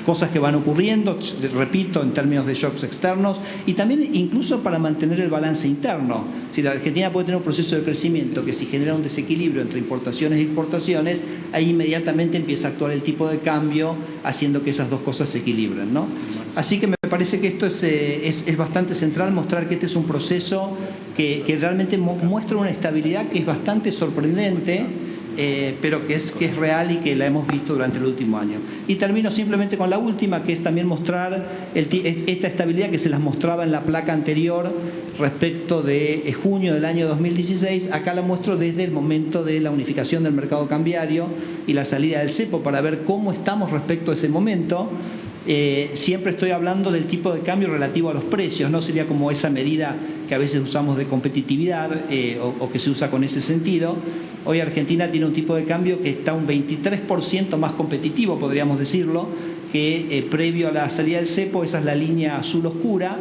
Speaker 5: cosas que van ocurriendo, repito, en términos de shocks externos y también incluso para mantener el balance interno. Si la Argentina puede tener un proceso de crecimiento que si genera un desequilibrio entre importaciones e exportaciones, ahí inmediatamente empieza a actuar el tipo de cambio haciendo que esas dos cosas se equilibren, ¿no? Así que me parece que esto es bastante central, mostrar que este es un proceso que realmente muestra una estabilidad que es bastante sorprendente pero que es real y que la hemos visto durante el último año. Y termino simplemente con la última, que es también mostrar esta estabilidad que se las mostraba en la placa anterior respecto de junio del año 2016. Acá la muestro desde el momento de la unificación del mercado cambiario y la salida del cepo para ver cómo estamos respecto a ese momento. Siempre estoy hablando del tipo de cambio relativo a los precios, no sería como esa medida que a veces usamos de competitividad o que se usa con ese sentido. Hoy Argentina tiene un tipo de cambio que está un 23% más competitivo, podríamos decirlo, que previo a la salida del cepo. Esa es la línea azul oscura.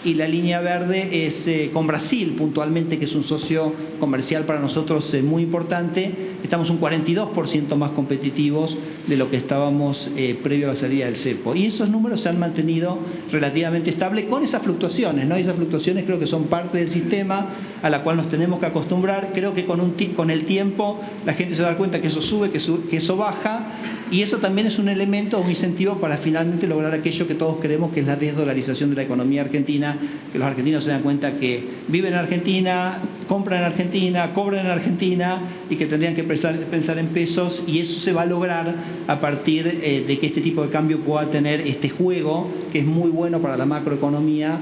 Speaker 5: Y la línea verde es con Brasil, puntualmente, que es un socio comercial para nosotros muy importante. Estamos un 42% más competitivos de lo que estábamos previo a la salida del cepo. Y esos números se han mantenido relativamente estables con esas fluctuaciones, ¿no? Y esas fluctuaciones creo que son parte del sistema a la cual nos tenemos que acostumbrar. Creo que con el tiempo la gente se da cuenta que eso sube, que eso baja. Y eso también es un elemento, un incentivo para finalmente lograr aquello que todos queremos, que es la desdolarización de la economía argentina, que los argentinos se dan cuenta que viven en Argentina, compran en Argentina, cobran en Argentina y que tendrían que pensar en pesos, y eso se va a lograr a partir de que este tipo de cambio pueda tener este juego que es muy bueno para la macroeconomía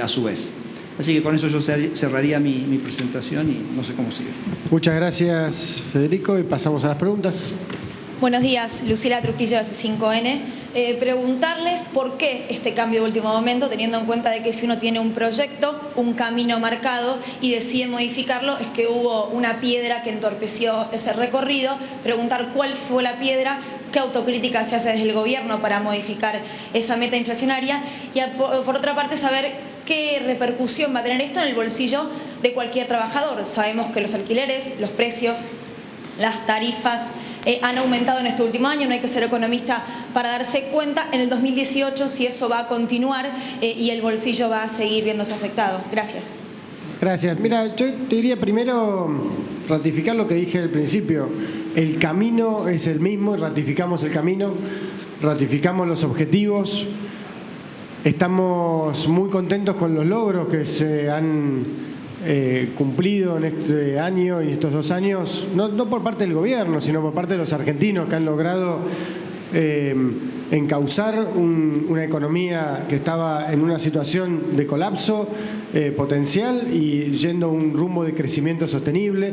Speaker 5: a su vez. Así que con eso yo cerraría mi presentación y no sé cómo sigue.
Speaker 2: Muchas gracias, Federico, y pasamos a las preguntas.
Speaker 6: Buenos días, Lucila Trujillo de C5N. Preguntarles por qué este cambio de último momento, teniendo en cuenta de que si uno tiene un proyecto, un camino marcado y decide modificarlo, es que hubo una piedra que entorpeció ese recorrido. Preguntar cuál fue la piedra, qué autocrítica se hace desde el gobierno para modificar esa meta inflacionaria y por otra parte saber qué repercusión va a tener esto en el bolsillo de cualquier trabajador. Sabemos que los alquileres, los precios, las tarifas han aumentado en este último año, no hay que ser economista para darse cuenta en el 2018 si eso va a continuar y el bolsillo va a seguir viéndose afectado. Gracias.
Speaker 2: Gracias. Mira, yo te diría primero ratificar lo que dije al principio. El camino es el mismo, ratificamos el camino, ratificamos los objetivos. Estamos muy contentos con los logros que se han cumplido en este año y estos 2 años, no por parte del gobierno, sino por parte de los argentinos que han logrado encauzar una economía que estaba en una situación de colapso potencial y yendo a un rumbo de crecimiento sostenible.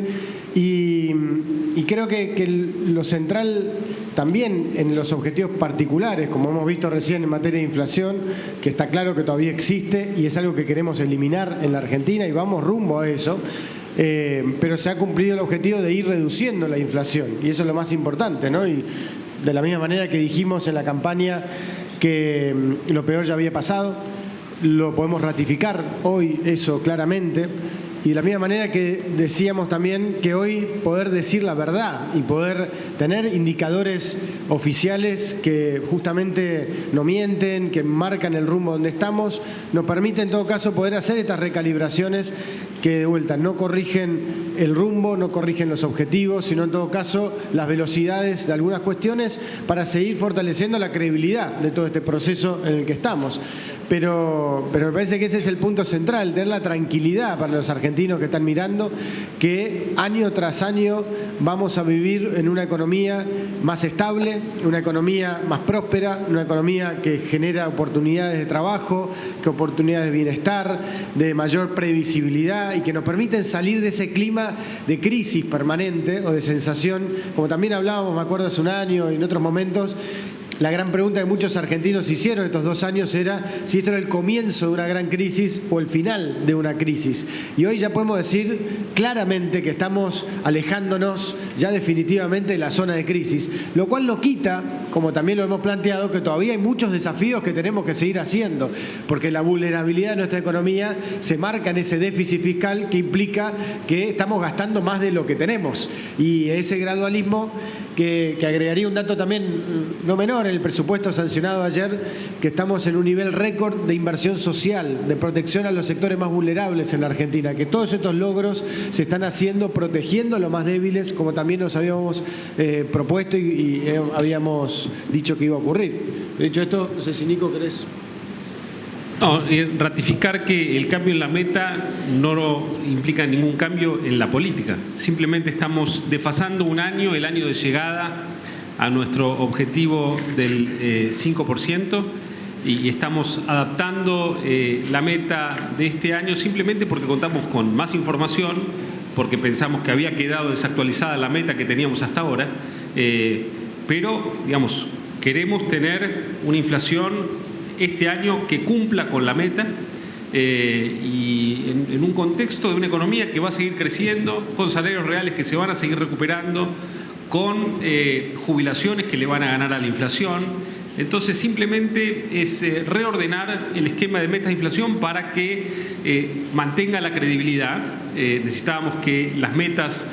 Speaker 2: Y creo que lo central también en los objetivos particulares, como hemos visto recién en materia de inflación, que está claro que todavía existe y es algo que queremos eliminar en la Argentina y vamos rumbo a eso, pero se ha cumplido el objetivo de ir reduciendo la inflación y eso es lo más importante, ¿no? Y de la misma manera que dijimos en la campaña que lo peor ya había pasado, lo podemos ratificar hoy eso claramente. Y de la misma manera que decíamos también que hoy poder decir la verdad y poder tener indicadores oficiales que justamente no mienten, que marcan el rumbo donde estamos, nos permite en todo caso poder hacer estas recalibraciones que de vuelta no corrigen el rumbo, no corrigen los objetivos, sino en todo caso las velocidades de algunas cuestiones para seguir fortaleciendo la credibilidad de todo este proceso en el que estamos. Pero me parece que ese es el punto central, tener la tranquilidad para los argentinos que están mirando que año tras año vamos a vivir en una economía más estable, una economía más próspera, una economía que genera oportunidades de trabajo, que oportunidades de bienestar, de mayor previsibilidad y que nos permiten salir de ese clima de crisis permanente o de sensación, como también hablábamos, me acuerdo, hace un año y en otros momentos. La gran pregunta que muchos argentinos hicieron estos 2 años era si esto era el comienzo de una gran crisis o el final de una crisis. Y hoy ya podemos decir claramente que estamos alejándonos ya definitivamente de la zona de crisis, lo cual no quita, como también lo hemos planteado, que todavía hay muchos desafíos que tenemos que seguir haciendo, porque la vulnerabilidad de nuestra economía se marca en ese déficit fiscal que implica que estamos gastando más de lo que tenemos. Y ese gradualismo que agregaría un dato también no menor, el presupuesto sancionado ayer, que estamos en un nivel récord de inversión social, de protección a los sectores más vulnerables en la Argentina, que todos estos logros se están haciendo protegiendo a los más débiles, como también nos habíamos propuesto y habíamos dicho que iba a ocurrir. De hecho esto, no sé si Nico querés.
Speaker 3: No, ratificar que el cambio en la meta no implica ningún cambio en la política. Simplemente estamos desfasando un año, el año de llegada a nuestro objetivo del 5%, y estamos adaptando la meta de este año simplemente porque contamos con más información, porque pensamos que había quedado desactualizada la meta que teníamos hasta ahora, pero, digamos, queremos tener una inflación este año que cumpla con la meta, y en un contexto de una economía que va a seguir creciendo, con salarios reales que se van a seguir recuperando, con jubilaciones que le van a ganar a la inflación. Entonces simplemente es reordenar el esquema de metas de inflación para que mantenga la credibilidad. Necesitábamos que las metas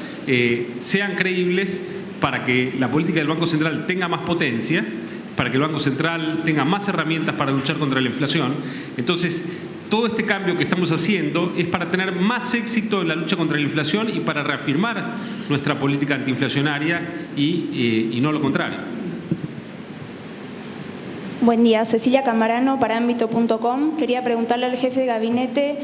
Speaker 3: sean creíbles para que la política del Banco Central tenga más potencia, para que el Banco Central tenga más herramientas para luchar contra la inflación. Entonces, todo este cambio que estamos haciendo es para tener más éxito en la lucha contra la inflación y para reafirmar nuestra política antiinflacionaria y no lo contrario.
Speaker 7: Buen día, Cecilia Camarano para Ámbito.com. Quería preguntarle al jefe de gabinete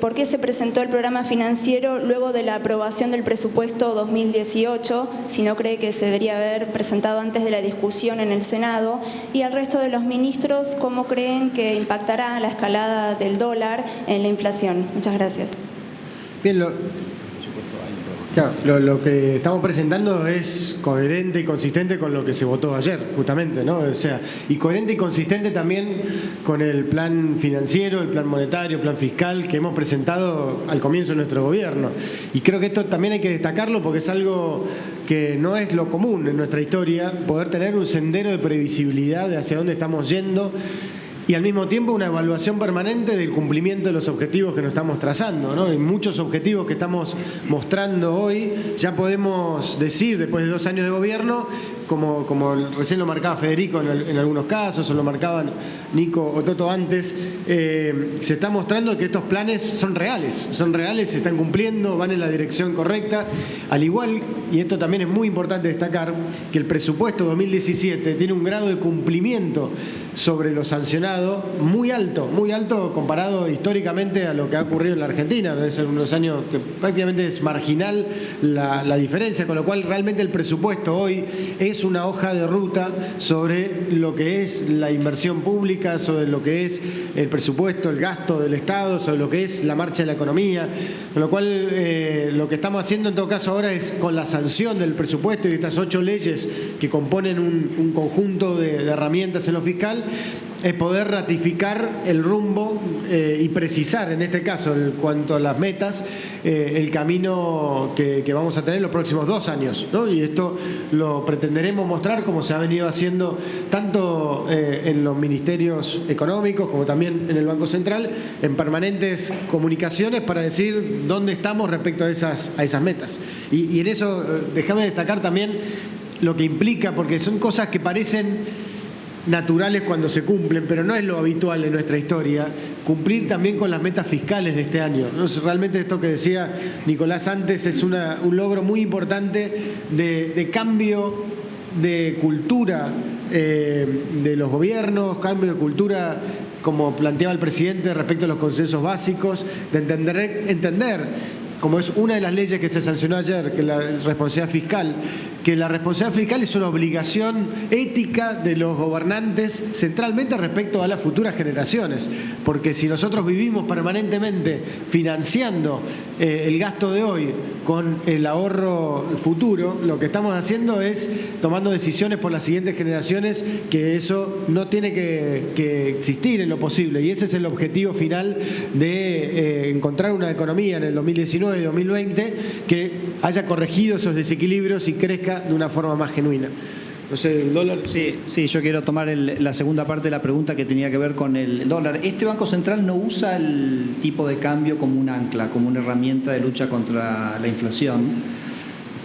Speaker 7: por qué se presentó el programa financiero luego de la aprobación del presupuesto 2018, si no cree que se debería haber presentado antes de la discusión en el Senado, y al resto de los ministros, ¿cómo creen que impactará la escalada del dólar en la inflación? Muchas gracias.
Speaker 2: Bien, lo que estamos presentando es coherente y consistente con lo que se votó ayer, justamente, ¿no? O sea, y coherente y consistente también con el plan financiero, el plan monetario, el plan fiscal que hemos presentado al comienzo de nuestro gobierno. Y creo que esto también hay que destacarlo porque es algo que no es lo común en nuestra historia, poder tener un sendero de previsibilidad de hacia dónde estamos yendo, y al mismo tiempo una evaluación permanente del cumplimiento de los objetivos que nos estamos trazando, ¿no? Y muchos objetivos que estamos mostrando hoy, ya podemos decir, después de 2 años de gobierno, como recién lo marcaba Federico en algunos casos, o lo marcaban Nico o Toto antes, se está mostrando que estos planes son reales, se están cumpliendo, van en la dirección correcta, al igual, y esto también es muy importante destacar, que el presupuesto 2017 tiene un grado de cumplimiento sobre lo sancionado muy alto comparado históricamente a lo que ha ocurrido en la Argentina. Debe ser unos años que prácticamente es marginal la diferencia, con lo cual realmente el presupuesto hoy es una hoja de ruta sobre lo que es la inversión pública, sobre lo que es el presupuesto, el gasto del Estado, sobre lo que es la marcha de la economía, con lo cual lo que estamos haciendo en todo caso ahora es, con la sanción del presupuesto y de estas 8 leyes que componen un conjunto de herramientas en lo fiscal, es poder ratificar el rumbo y precisar, en este caso, en cuanto a las metas, el camino que vamos a tener en los próximos 2 años, ¿no? Y esto lo pretenderemos mostrar, como se ha venido haciendo tanto en los ministerios económicos como también en el Banco Central, en permanentes comunicaciones para decir dónde estamos respecto a esas metas. Y en eso, déjame destacar también lo que implica, porque son cosas que parecen naturales cuando se cumplen, pero no es lo habitual en nuestra historia, cumplir también con las metas fiscales de este año, ¿no? Realmente esto que decía Nicolás antes es un logro muy importante de cambio de cultura de los gobiernos, cambio de cultura, como planteaba el presidente, respecto a los consensos básicos, de entender, como es una de las leyes que se sancionó ayer, que la responsabilidad fiscal, que la responsabilidad fiscal es una obligación ética de los gobernantes centralmente respecto a las futuras generaciones, porque si nosotros vivimos permanentemente financiando el gasto de hoy con el ahorro futuro, lo que estamos haciendo es tomando decisiones por las siguientes generaciones, que eso no tiene que existir en lo posible, y ese es el objetivo final de encontrar una economía en el 2019 y 2020 que haya corregido esos desequilibrios y crezca de una forma más genuina. No sé, ¿el dólar?
Speaker 5: Sí, yo quiero tomar la segunda parte de la pregunta que tenía que ver con el dólar. Este Banco Central no usa el tipo de cambio como un ancla, como una herramienta de lucha contra la inflación.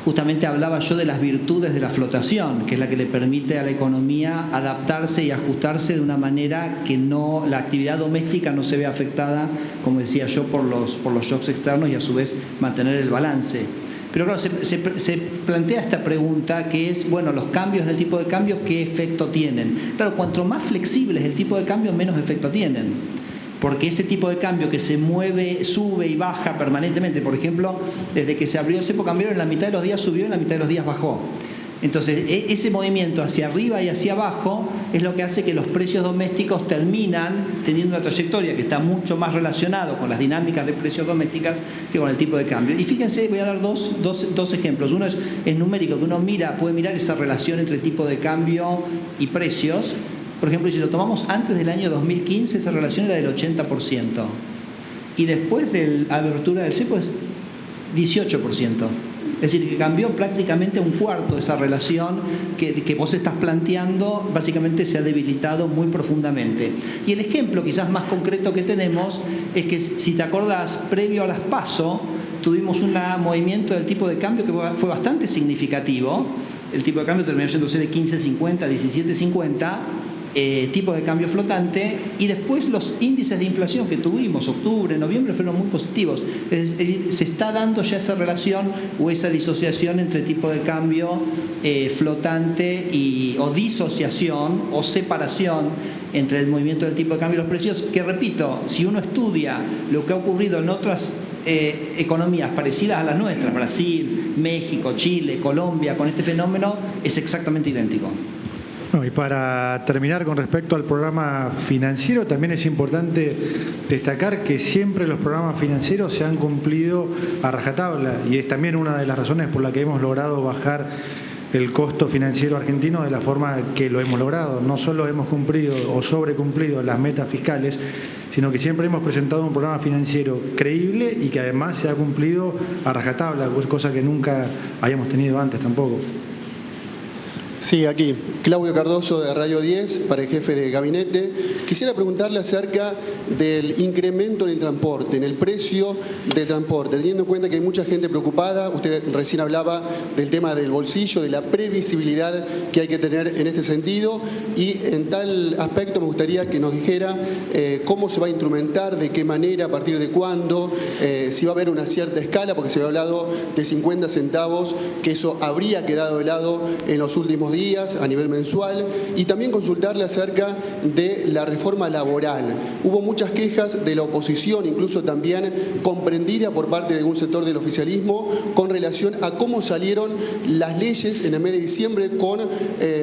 Speaker 5: Justamente hablaba yo de las virtudes de la flotación, que es la que le permite a la economía adaptarse y ajustarse de una manera que la actividad doméstica no se ve afectada, como decía yo, por los shocks externos, y a su vez mantener el balance. Pero claro, se plantea esta pregunta, que es, bueno, los cambios en el tipo de cambio, ¿qué efecto tienen? Claro, cuanto más flexible es el tipo de cambio, menos efecto tienen. porque ese tipo de cambio que se mueve, sube y baja permanentemente, por ejemplo, desde que se abrió el cepo cambiario, en la mitad de los días subió, en la mitad de los días bajó. Entonces, ese movimiento hacia arriba y hacia abajo es lo que hace que los precios domésticos terminan teniendo una trayectoria que está mucho más relacionado con las dinámicas de precios domésticas que con el tipo de cambio. Y fíjense, voy a dar dos ejemplos. Uno es numérico, que uno puede mirar esa relación entre tipo de cambio y precios. Por ejemplo, si lo tomamos antes del año 2015, esa relación era del 80%. Y después de la abertura del cepo es 18%. Es decir, que cambió prácticamente un cuarto esa relación que vos estás planteando, básicamente se ha debilitado muy profundamente. Y el ejemplo quizás más concreto que tenemos es que, si te acordás, previo a las PASO, tuvimos un movimiento del tipo de cambio que fue bastante significativo. El tipo de cambio terminó yéndose de 15.50 a 17.50, tipo de cambio flotante, y después los índices de inflación que tuvimos, octubre, noviembre, fueron muy positivos. Es decir, se está dando ya esa relación o esa disociación entre tipo de cambio flotante o disociación o separación entre el movimiento del tipo de cambio y los precios, que, repito, si uno estudia lo que ha ocurrido en otras economías parecidas a las nuestras, Brasil, México, Chile, Colombia, con este fenómeno, es exactamente idéntico.
Speaker 4: Y para terminar, con respecto al programa financiero, también es importante destacar que siempre los programas financieros se han cumplido a rajatabla, y es también una de las razones por la que hemos logrado bajar el costo financiero argentino de la forma que lo hemos logrado. No solo hemos cumplido o sobrecumplido las metas fiscales, sino que siempre hemos presentado un programa financiero creíble y que además se ha cumplido a rajatabla, cosa que nunca habíamos tenido antes tampoco.
Speaker 8: Sí, aquí. Claudio Cardoso, de Radio 10, para el jefe de gabinete. Quisiera preguntarle acerca del incremento en el transporte, en el precio del transporte, teniendo en cuenta que hay mucha gente preocupada. Usted recién hablaba del tema del bolsillo, de la previsibilidad que hay que tener en este sentido, y en tal aspecto me gustaría que nos dijera cómo se va a instrumentar, de qué manera, a partir de cuándo, si va a haber una cierta escala, porque se había hablado de 50 centavos, que eso habría quedado de lado en los últimos días a nivel mensual, y también consultarle acerca de la reforma laboral. Hubo muchas quejas de la oposición, incluso también comprendida por parte de algún sector del oficialismo, con relación a cómo salieron las leyes en el mes de diciembre con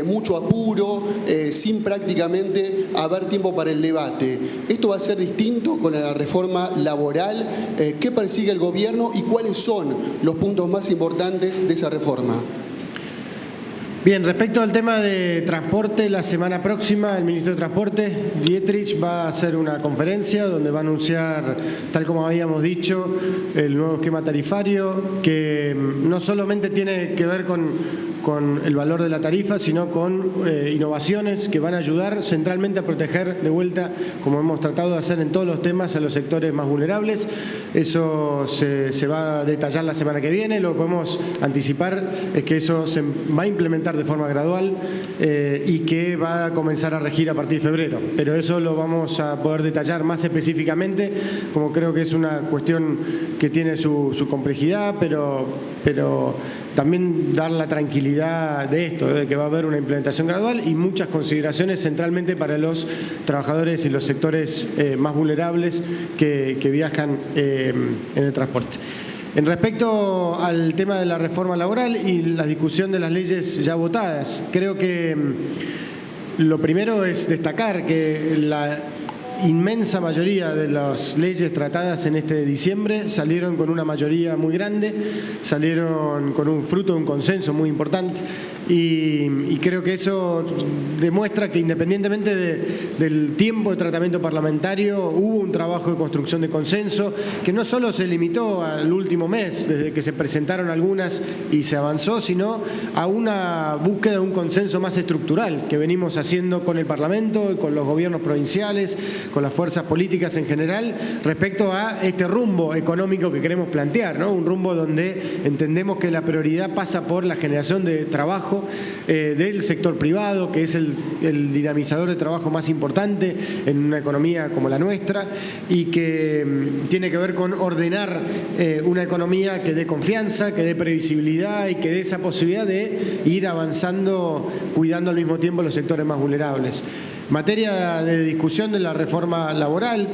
Speaker 8: mucho apuro, sin prácticamente haber tiempo para el debate. ¿Esto va a ser distinto con la reforma laboral? ¿Qué persigue el gobierno y cuáles son los puntos más importantes de esa reforma?
Speaker 2: Bien, respecto al tema de transporte, la semana próxima el ministro de Transporte, Dietrich, va a hacer una conferencia donde va a anunciar, tal como habíamos dicho, el nuevo esquema tarifario, que no solamente tiene que ver con el valor de la tarifa, sino con innovaciones que van a ayudar centralmente a proteger de vuelta, como hemos tratado de hacer en todos los temas, a los sectores más vulnerables. Eso se va a detallar la semana que viene. Lo que podemos anticipar es que eso se va a implementar de forma gradual y que va a comenzar a regir a partir de febrero. Pero eso lo vamos a poder detallar más específicamente, como creo que es una cuestión que tiene su complejidad, pero también dar la tranquilidad de esto, de que va a haber una implementación gradual y muchas consideraciones centralmente para los trabajadores y los sectores más vulnerables que viajan en el transporte. En respecto al tema de la reforma laboral y la discusión de las leyes ya votadas, creo que lo primero es destacar que la inmensa mayoría de las leyes tratadas en este diciembre salieron con una mayoría muy grande, salieron con un fruto de un consenso muy importante, y creo que eso demuestra que, independientemente del tiempo de tratamiento parlamentario, hubo un trabajo de construcción de consenso que no solo se limitó al último mes, desde que se presentaron algunas y se avanzó, sino a una búsqueda de un consenso más estructural que venimos haciendo con el Parlamento, con los gobiernos provinciales, con las fuerzas políticas en general, respecto a este rumbo económico que queremos plantear, ¿no? Un rumbo donde entendemos que la prioridad pasa por la generación de trabajo del sector privado, que es el dinamizador de trabajo más importante en una economía como la nuestra, y que tiene que ver con ordenar una economía que dé confianza, que dé previsibilidad y que dé esa posibilidad de ir avanzando, cuidando al mismo tiempo los sectores más vulnerables. Materia de discusión de la reforma laboral,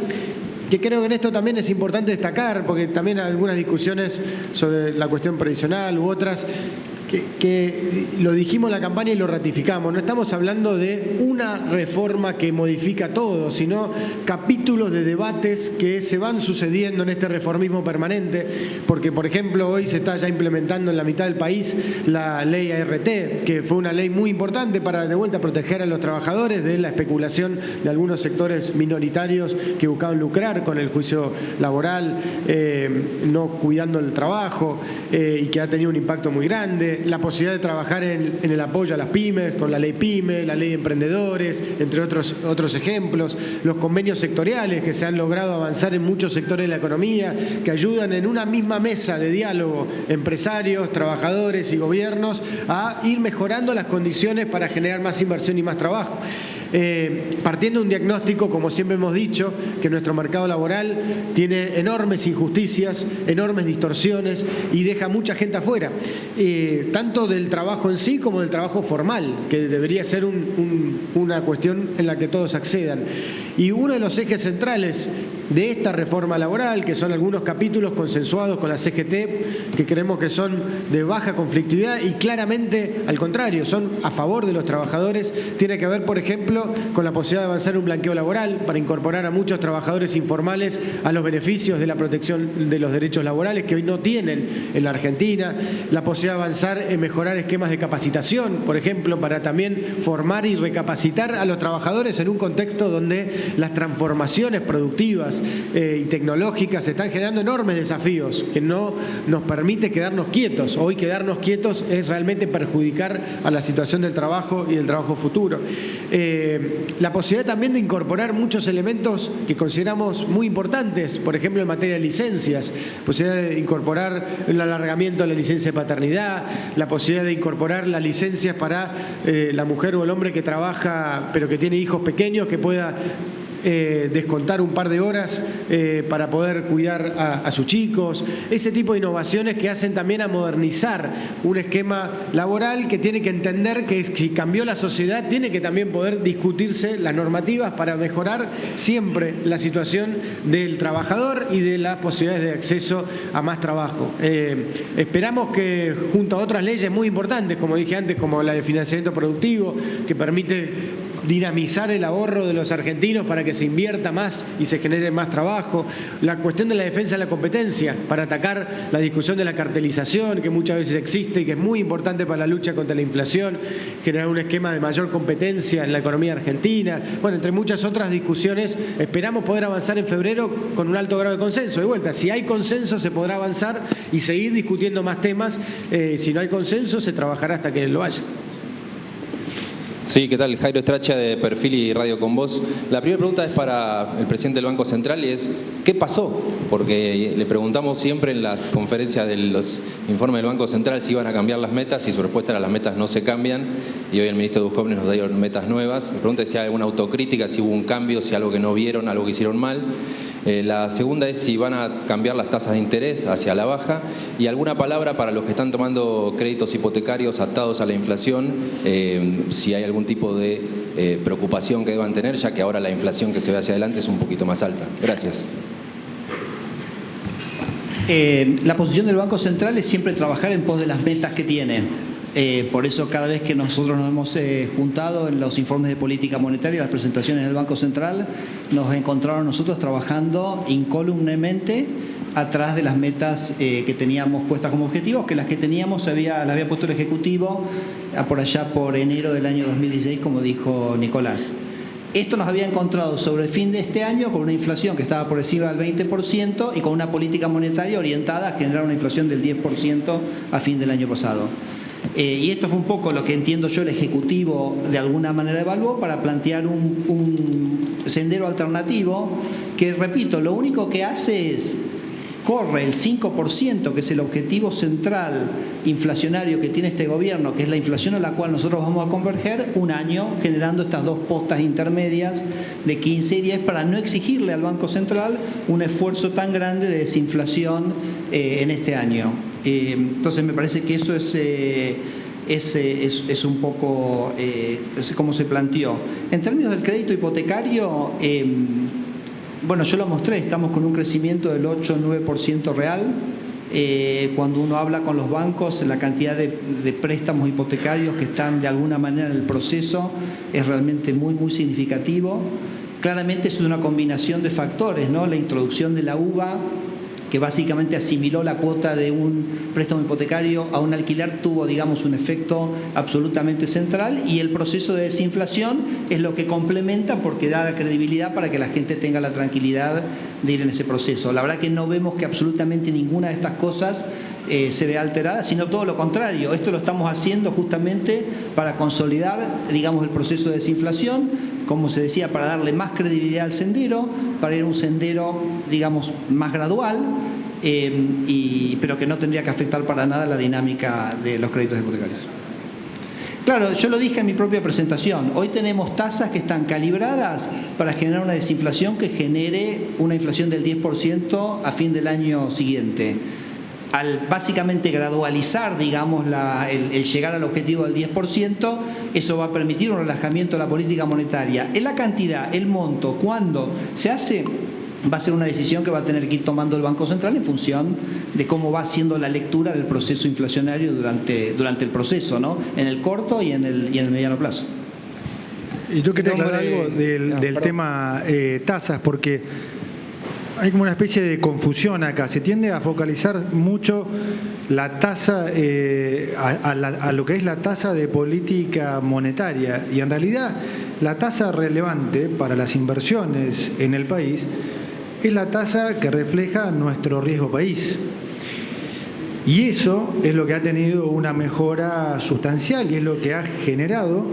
Speaker 2: que creo que en esto también es importante destacar, porque también hay algunas discusiones sobre la cuestión previsional u otras, que lo dijimos en la campaña y lo ratificamos. No estamos hablando de una reforma que modifica todo, sino capítulos de debates que se van sucediendo en este reformismo permanente, porque, por ejemplo, hoy se está ya implementando en la mitad del país la ley ART, que fue una ley muy importante para, de vuelta, proteger a los trabajadores de la especulación de algunos sectores minoritarios que buscaban lucrar con el juicio laboral, no cuidando el trabajo, y que ha tenido un impacto muy grande. La posibilidad de trabajar en el apoyo a las pymes, con la ley PYME, la ley de emprendedores, entre otros ejemplos, los convenios sectoriales que se han logrado avanzar en muchos sectores de la economía, que ayudan en una misma mesa de diálogo empresarios, trabajadores y gobiernos a ir mejorando las condiciones para generar más inversión y más trabajo. Partiendo de un diagnóstico, como siempre hemos dicho, que nuestro mercado laboral tiene enormes injusticias, enormes distorsiones y deja mucha gente afuera, tanto del trabajo en sí como del trabajo formal, que debería ser una cuestión en la que todos accedan. Y uno de los ejes centrales de esta reforma laboral, que son algunos capítulos consensuados con la CGT, que creemos que son de baja conflictividad y claramente al contrario, son a favor de los trabajadores, tiene que ver, por ejemplo, con la posibilidad de avanzar en un blanqueo laboral para incorporar a muchos trabajadores informales a los beneficios de la protección de los derechos laborales que hoy no tienen en la Argentina, la posibilidad de avanzar en mejorar esquemas de capacitación, por ejemplo, para también formar y recapacitar a los trabajadores en un contexto donde las transformaciones productivas y tecnológicas están generando enormes desafíos que no nos permite quedarnos quietos. Hoy quedarnos quietos es realmente perjudicar a la situación del trabajo y del trabajo futuro. La posibilidad también de incorporar muchos elementos que consideramos muy importantes, por ejemplo en materia de licencias, posibilidad de incorporar el alargamiento de la licencia de paternidad, la posibilidad de incorporar las licencias para la mujer o el hombre que trabaja pero que tiene hijos pequeños, que pueda descontar un par de horas para poder cuidar a sus chicos, ese tipo de innovaciones que hacen también a modernizar un esquema laboral que tiene que entender que si cambió la sociedad tiene que también poder discutirse las normativas para mejorar siempre la situación del trabajador y de las posibilidades de acceso a más trabajo. Esperamos que junto a otras leyes muy importantes, como dije antes, como la de financiamiento productivo, que permite dinamizar el ahorro de los argentinos para que se invierta más y se genere más trabajo, la cuestión de la defensa de la competencia para atacar la discusión de la cartelización que muchas veces existe y que es muy importante para la lucha contra la inflación, generar un esquema de mayor competencia en la economía argentina, bueno, entre muchas otras discusiones. Esperamos poder avanzar en febrero con un alto grado de consenso. De vuelta, si hay consenso se podrá avanzar y seguir discutiendo más temas, si no hay consenso se trabajará hasta que lo haya.
Speaker 9: Sí, ¿qué tal? Jairo Estracha de Perfil y Radio Con Vos. La primera pregunta es para el presidente del Banco Central y es, ¿qué pasó? Porque le preguntamos siempre en las conferencias de los informes del Banco Central si iban a cambiar las metas y su respuesta era las metas no se cambian y hoy el ministro Duhovne nos dio metas nuevas. La pregunta es si hay alguna autocrítica, si hubo un cambio, si algo que no vieron, algo que hicieron mal. La segunda es si van a cambiar las tasas de interés hacia la baja y alguna palabra para los que están tomando créditos hipotecarios atados a la inflación, si hay algún tipo de preocupación que deban tener, ya que ahora la inflación que se ve hacia adelante es un poquito más alta. Gracias.
Speaker 5: La posición del Banco Central es siempre trabajar en pos de las metas que tiene. Por eso cada vez que nosotros nos hemos juntado en los informes de política monetaria, las presentaciones del Banco Central, nos encontraron nosotros trabajando incólumemente atrás de las metas que teníamos puestas como objetivos, que las que teníamos las había puesto el Ejecutivo por allá por enero del año 2016, como dijo Nicolás. Esto nos había encontrado sobre el fin de este año con una inflación que estaba por encima del 20% y con una política monetaria orientada a generar una inflación del 10% a fin del año pasado. Y esto fue un poco lo que entiendo yo el Ejecutivo de alguna manera evaluó para plantear un sendero alternativo que, repito, lo único que hace es corre el 5%, que es el objetivo central inflacionario que tiene este gobierno, que es la inflación a la cual nosotros vamos a converger, un año generando estas dos postas intermedias de 15 y 10 para no exigirle al Banco Central un esfuerzo tan grande de desinflación en este año. Entonces me parece que eso es un poco es como se planteó. En términos del crédito hipotecario, Bueno, yo lo mostré, estamos con un crecimiento del 8-9% real. Cuando uno habla con los bancos, la cantidad de préstamos hipotecarios que están de alguna manera en el proceso es realmente muy, muy significativo. Claramente es una combinación de factores, ¿no? La introducción de la UVA, que básicamente asimiló la cuota de un préstamo hipotecario a un alquiler, tuvo, digamos, un efecto absolutamente central, y el proceso de desinflación es lo que complementa porque da la credibilidad para que la gente tenga la tranquilidad de ir en ese proceso. La verdad que no vemos que absolutamente ninguna de estas cosas se vea alterada, sino todo lo contrario. Esto lo estamos haciendo justamente para consolidar, digamos, el proceso de desinflación, como se decía, para darle más credibilidad al sendero, para ir a un sendero, digamos, más gradual, pero que no tendría que afectar para nada la dinámica de los créditos hipotecarios. Claro, yo lo dije en mi propia presentación, hoy tenemos tasas que están calibradas para generar una desinflación que genere una inflación del 10% a fin del año siguiente. Al básicamente gradualizar, digamos, el llegar al objetivo del 10%, eso va a permitir un relajamiento de la política monetaria. En la cantidad, el monto, cuándo se hace, va a ser una decisión que va a tener que ir tomando el Banco Central en función de cómo va haciendo la lectura del proceso inflacionario durante el proceso, ¿no? En el corto y en el mediano plazo.
Speaker 4: Y yo quería aclarar algo del tema tasas, porque hay como una especie de confusión acá. Se tiende a focalizar mucho la tasa a lo que es la tasa de política monetaria, y en realidad la tasa relevante para las inversiones en el país es la tasa que refleja nuestro riesgo país. Y eso es lo que ha tenido una mejora sustancial y es lo que ha generado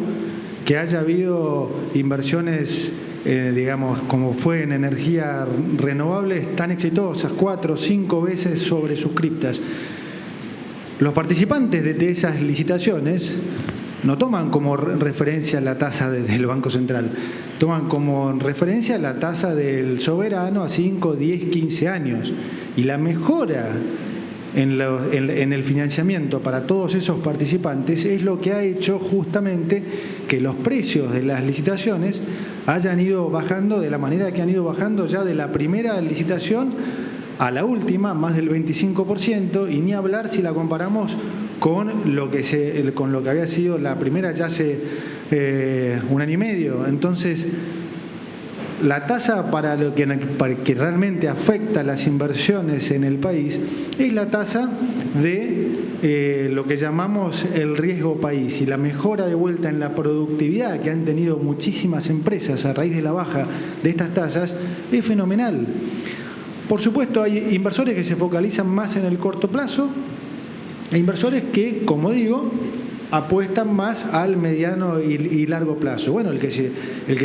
Speaker 4: que haya habido inversiones digamos, como fue en energías renovables, tan exitosas, 4 o 5 veces sobresuscriptas. Los participantes de esas licitaciones no toman como referencia la tasa del Banco Central, toman como referencia la tasa del soberano a 5, 10, 15 años. Y la mejora en el financiamiento para todos esos participantes es lo que ha hecho justamente que los precios de las licitaciones hayan ido bajando de la manera que han ido bajando ya de la primera licitación a la última, más del 25%, y ni hablar si la comparamos con lo que había sido la primera ya hace un año y medio. Entonces, la tasa para que realmente afecta las inversiones en el país es la tasa de lo que llamamos el riesgo país, y la mejora de vuelta en la productividad que han tenido muchísimas empresas a raíz de la baja de estas tasas es fenomenal. Por supuesto, hay inversores que se focalizan más en el corto plazo e inversores que, como digo, apuestan más al mediano y largo plazo. Bueno, el que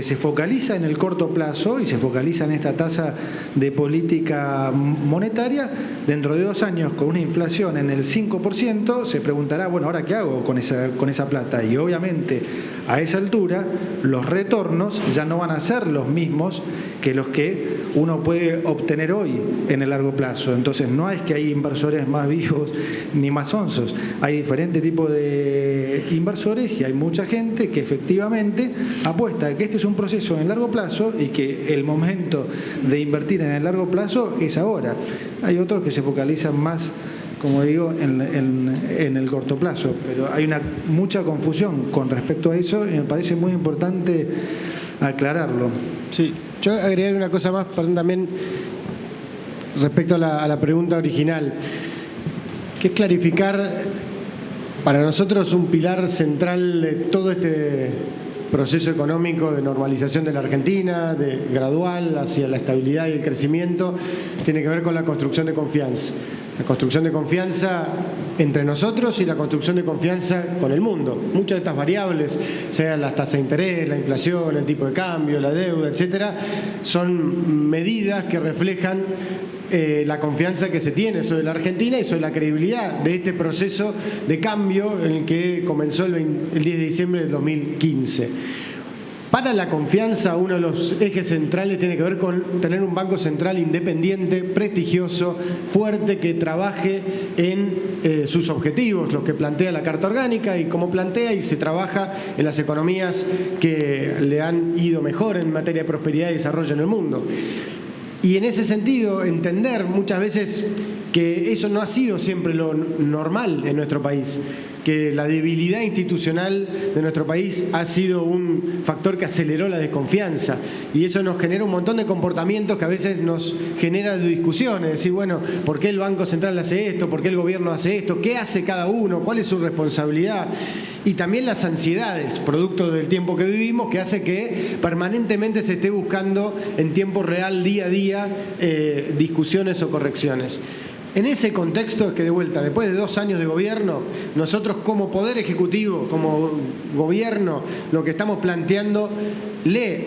Speaker 4: se focaliza en el corto plazo y se focaliza en esta tasa de política monetaria, dentro de 2 años con una inflación en el 5%, se preguntará, bueno, ¿ahora qué hago con esa plata? Y obviamente a esa altura los retornos ya no van a ser los mismos que los que uno puede obtener hoy en el largo plazo. Entonces no es que hay inversores más vivos ni más onzos, hay diferentes tipos de inversores y hay mucha gente que efectivamente apuesta a que este es un proceso en el largo plazo y que el momento de invertir en el largo plazo es ahora. Hay otros que se focalizan más, como digo, en el corto plazo, pero hay mucha confusión con respecto a eso y me parece muy importante aclararlo.
Speaker 2: Sí, yo agregaría una cosa más, perdón, también respecto a la pregunta original, que es clarificar para nosotros un pilar central de todo este proceso económico de normalización de la Argentina, de gradual hacia la estabilidad y el crecimiento, tiene que ver con la construcción de confianza. La construcción de confianza entre nosotros y la construcción de confianza con el mundo. Muchas de estas variables, sean las tasas de interés, la inflación, el tipo de cambio, la deuda, etcétera, son medidas que reflejan la confianza que se tiene sobre la Argentina y sobre la credibilidad de este proceso de cambio en el que comenzó el 10 de diciembre del 2015. Para la confianza, uno de los ejes centrales tiene que ver con tener un Banco Central independiente, prestigioso, fuerte, que trabaje en sus objetivos, los que plantea la Carta Orgánica y como plantea y se trabaja en las economías que le han ido mejor en materia de prosperidad y desarrollo en el mundo. Y en ese sentido, entender muchas veces que eso no ha sido siempre lo normal en nuestro país, que la debilidad institucional de nuestro país ha sido un factor que aceleró la desconfianza, y eso nos genera un montón de comportamientos que a veces nos genera discusiones, decir, bueno, ¿por qué el Banco Central hace esto? ¿Por qué el gobierno hace esto? ¿Qué hace cada uno? ¿Cuál es su responsabilidad? Y también las ansiedades, producto del tiempo que vivimos, que hace que permanentemente se esté buscando en tiempo real, día a día, discusiones o correcciones. En ese contexto es que, de vuelta, después de 2 años de gobierno, nosotros como Poder Ejecutivo, como gobierno, lo que estamos planteando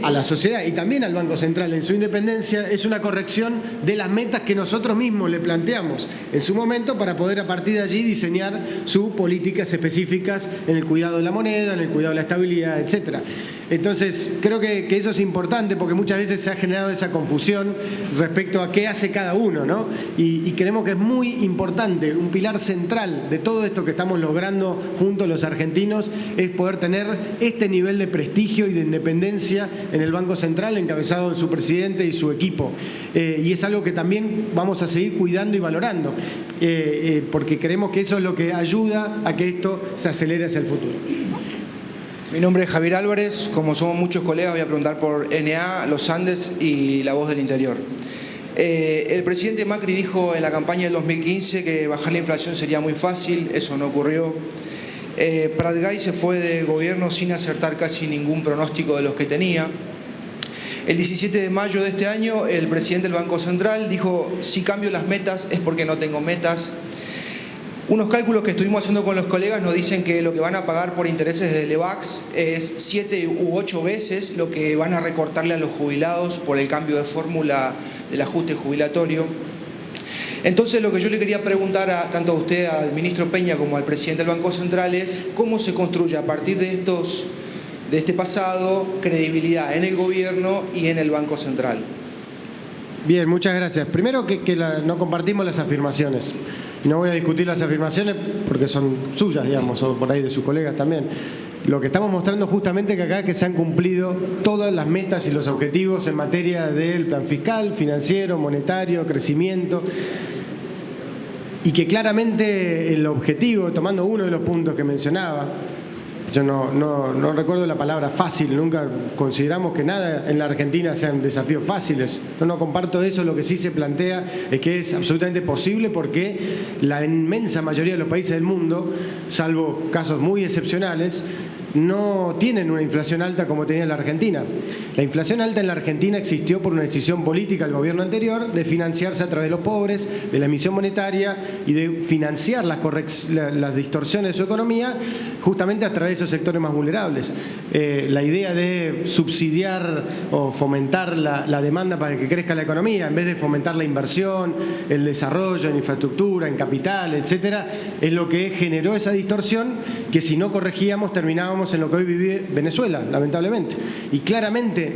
Speaker 2: a la sociedad y también al Banco Central en su independencia es una corrección de las metas que nosotros mismos le planteamos en su momento para poder a partir de allí diseñar sus políticas específicas en el cuidado de la moneda, en el cuidado de la estabilidad, etcétera. Entonces, creo que eso es importante porque muchas veces se ha generado esa confusión respecto a qué hace cada uno, ¿no? Y creemos que es muy importante, un pilar central de todo esto que estamos logrando juntos los argentinos es poder tener este nivel de prestigio y de independencia en el Banco Central, encabezado en su presidente y su equipo. Y es algo que también vamos a seguir cuidando y valorando, porque creemos que eso es lo que ayuda a que esto se acelere hacia el futuro.
Speaker 10: Mi nombre es Javier Álvarez, como somos muchos colegas voy a preguntar por NA, Los Andes y La Voz del Interior. El presidente Macri dijo en la campaña del 2015 que bajar la inflación sería muy fácil, eso no ocurrió. Prat Gay se fue de gobierno sin acertar casi ningún pronóstico de los que tenía. El 17 de mayo de este año el presidente del Banco Central dijo, si cambio las metas es porque no tengo metas. Unos cálculos que estuvimos haciendo con los colegas nos dicen que lo que van a pagar por intereses del EVAX es 7 u 8 veces lo que van a recortarle a los jubilados por el cambio de fórmula del ajuste jubilatorio. Entonces lo que yo le quería preguntar tanto a usted, al ministro Peña como al presidente del Banco Central es cómo se construye a partir de este pasado credibilidad en el gobierno y en el Banco Central.
Speaker 2: Bien, muchas gracias. Primero no compartimos las afirmaciones. No voy a discutir las afirmaciones porque son suyas, digamos, o por ahí de sus colegas también. Lo que estamos mostrando justamente que acá es que se han cumplido todas las metas y los objetivos en materia del plan fiscal, financiero, monetario, crecimiento, y que claramente el objetivo, tomando uno de los puntos que mencionaba, yo no recuerdo la palabra fácil, nunca consideramos que nada en la Argentina sean desafíos fáciles. Yo no comparto eso, lo que sí se plantea es que es absolutamente posible porque la inmensa mayoría de los países del mundo, salvo casos muy excepcionales, no tienen una inflación alta como tenía la Argentina. La inflación alta en la Argentina existió por una decisión política del gobierno anterior de financiarse a través de los pobres, de la emisión monetaria y de financiar las distorsiones de su economía justamente a través de esos sectores más vulnerables. La idea de subsidiar o fomentar la demanda para que crezca la economía en vez de fomentar la inversión, el desarrollo en infraestructura, en capital, etcétera, es lo que generó esa distorsión que si no corregíamos terminábamos en lo que hoy vive Venezuela, lamentablemente. Y claramente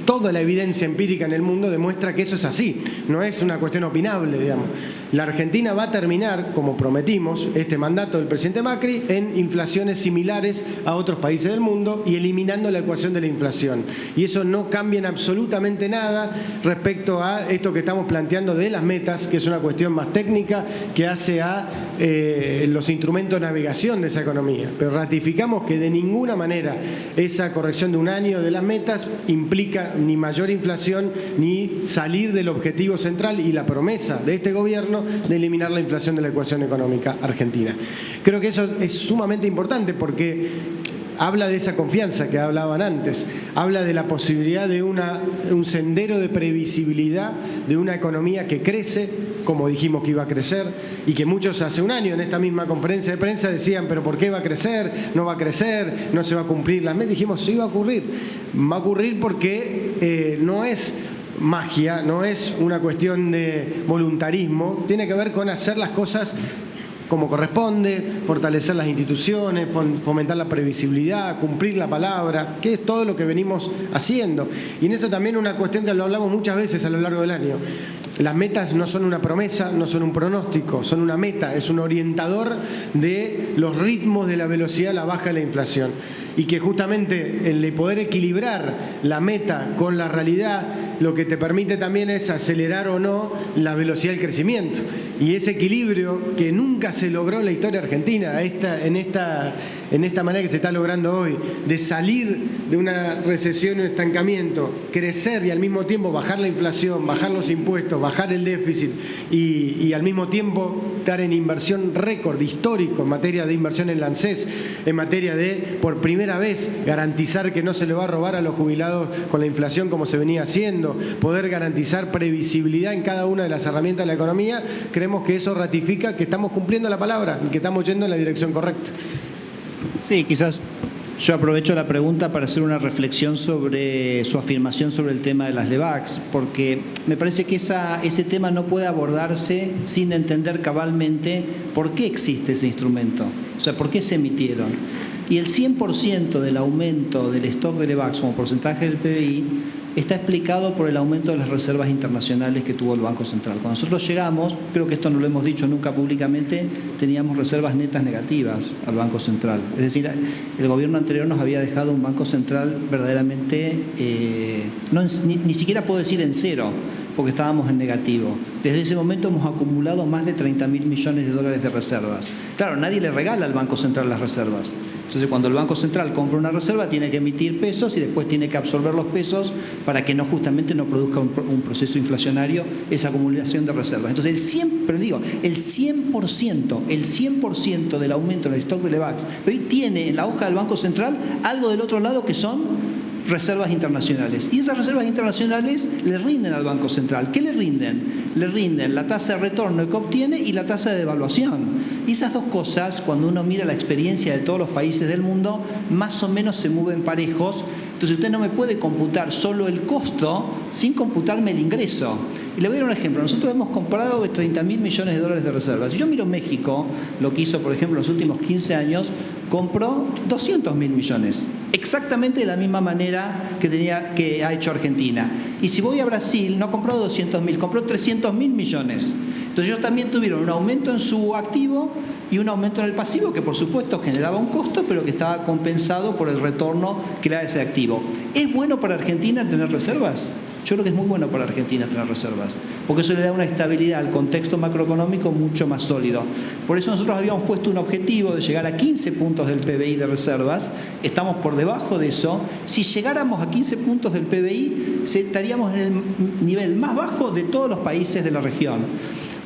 Speaker 2: toda la evidencia empírica en el mundo demuestra que eso es así, no es una cuestión opinable, digamos. La Argentina va a terminar, como prometimos, este mandato del presidente Macri, en inflaciones similares a otros países del mundo y eliminando la ecuación de la inflación. Y eso no cambia en absolutamente nada respecto a esto que estamos planteando de las metas, que es una cuestión más técnica que hace a los instrumentos de navegación de esa economía. Pero ratificamos que de ninguna manera esa corrección de un año de las metas implica ni mayor inflación ni salir del objetivo central y la promesa de este gobierno de eliminar la inflación de la ecuación económica argentina. Creo que eso es sumamente importante porque habla de esa confianza que hablaban antes, habla de la posibilidad de un sendero de previsibilidad de una economía que crece, como dijimos que iba a crecer, y que muchos hace un año en esta misma conferencia de prensa decían, pero ¿por qué va a crecer? ¿No va a crecer? ¿No se va a cumplir las metas? Dijimos, sí va a ocurrir. Va a ocurrir porque no es magia, no es una cuestión de voluntarismo, tiene que ver con hacer las cosas como corresponde, fortalecer las instituciones, fomentar la previsibilidad, cumplir la palabra, que es todo lo que venimos haciendo. Y en esto también una cuestión que lo hablamos muchas veces a lo largo del año. Las metas no son una promesa, no son un pronóstico, son una meta, es un orientador de los ritmos de la velocidad a la baja de la inflación. Y que justamente el de poder equilibrar la meta con la realidad lo que te permite también es acelerar o no la velocidad del crecimiento. Y ese equilibrio que nunca se logró en la historia argentina, en esta manera que se está logrando hoy, de salir de una recesión o estancamiento, crecer y al mismo tiempo bajar la inflación, bajar los impuestos, bajar el déficit y al mismo tiempo estar en inversión récord histórico en materia de inversión en la ANSES, en materia de, por primera vez, garantizar que no se le va a robar a los jubilados con la inflación como se venía haciendo, poder garantizar previsibilidad en cada una de las herramientas de la economía. Creemos que eso ratifica que estamos cumpliendo la palabra y que estamos yendo en la dirección correcta.
Speaker 5: Sí, quizás yo aprovecho la pregunta para hacer una reflexión sobre su afirmación sobre el tema de las LEVACs, porque me parece que ese tema no puede abordarse sin entender cabalmente por qué existe ese instrumento, o sea, por qué se emitieron. Y el 100% del aumento del stock de LEVACs como porcentaje del PBI está explicado por el aumento de las reservas internacionales que tuvo el Banco Central. Cuando nosotros llegamos, creo que esto no lo hemos dicho nunca públicamente, teníamos reservas netas negativas al Banco Central. Es decir, el gobierno anterior nos había dejado un Banco Central verdaderamente, ni siquiera puedo decir en cero, porque estábamos en negativo. Desde ese momento hemos acumulado más de 30.000 millones de dólares de reservas. Claro, nadie le regala al Banco Central las reservas. Entonces, cuando el Banco Central compra una reserva, tiene que emitir pesos y después tiene que absorber los pesos para que justamente no produzca un proceso inflacionario esa acumulación de reservas. Entonces, el 100% del aumento en el stock de LEVACs hoy tiene en la hoja del Banco Central algo del otro lado que son reservas internacionales. Y esas reservas internacionales le rinden al Banco Central. ¿Qué le rinden? Le rinden la tasa de retorno que obtiene y la tasa de devaluación. Y esas dos cosas, cuando uno mira la experiencia de todos los países del mundo, más o menos se mueven parejos. Entonces usted no me puede computar solo el costo sin computarme el ingreso. Y le voy a dar un ejemplo. Nosotros hemos comprado 30.000 millones de dólares de reservas. Si yo miro México, lo que hizo, por ejemplo, en los últimos 15 años, compró 200.000 millones. Exactamente de la misma manera que ha hecho Argentina. Y si voy a Brasil, no compró 200.000, compró 300.000 millones. Entonces ellos también tuvieron un aumento en su activo y un aumento en el pasivo, que por supuesto generaba un costo, pero que estaba compensado por el retorno que le da ese activo. ¿Es bueno para Argentina tener reservas? Yo creo que es muy bueno para Argentina tener reservas, porque eso le da una estabilidad al contexto macroeconómico mucho más sólido. Por eso nosotros habíamos puesto un objetivo de llegar a 15 puntos del PBI de reservas, estamos por debajo de eso. Si llegáramos a 15 puntos del PBI, estaríamos en el nivel más bajo de todos los países de la región.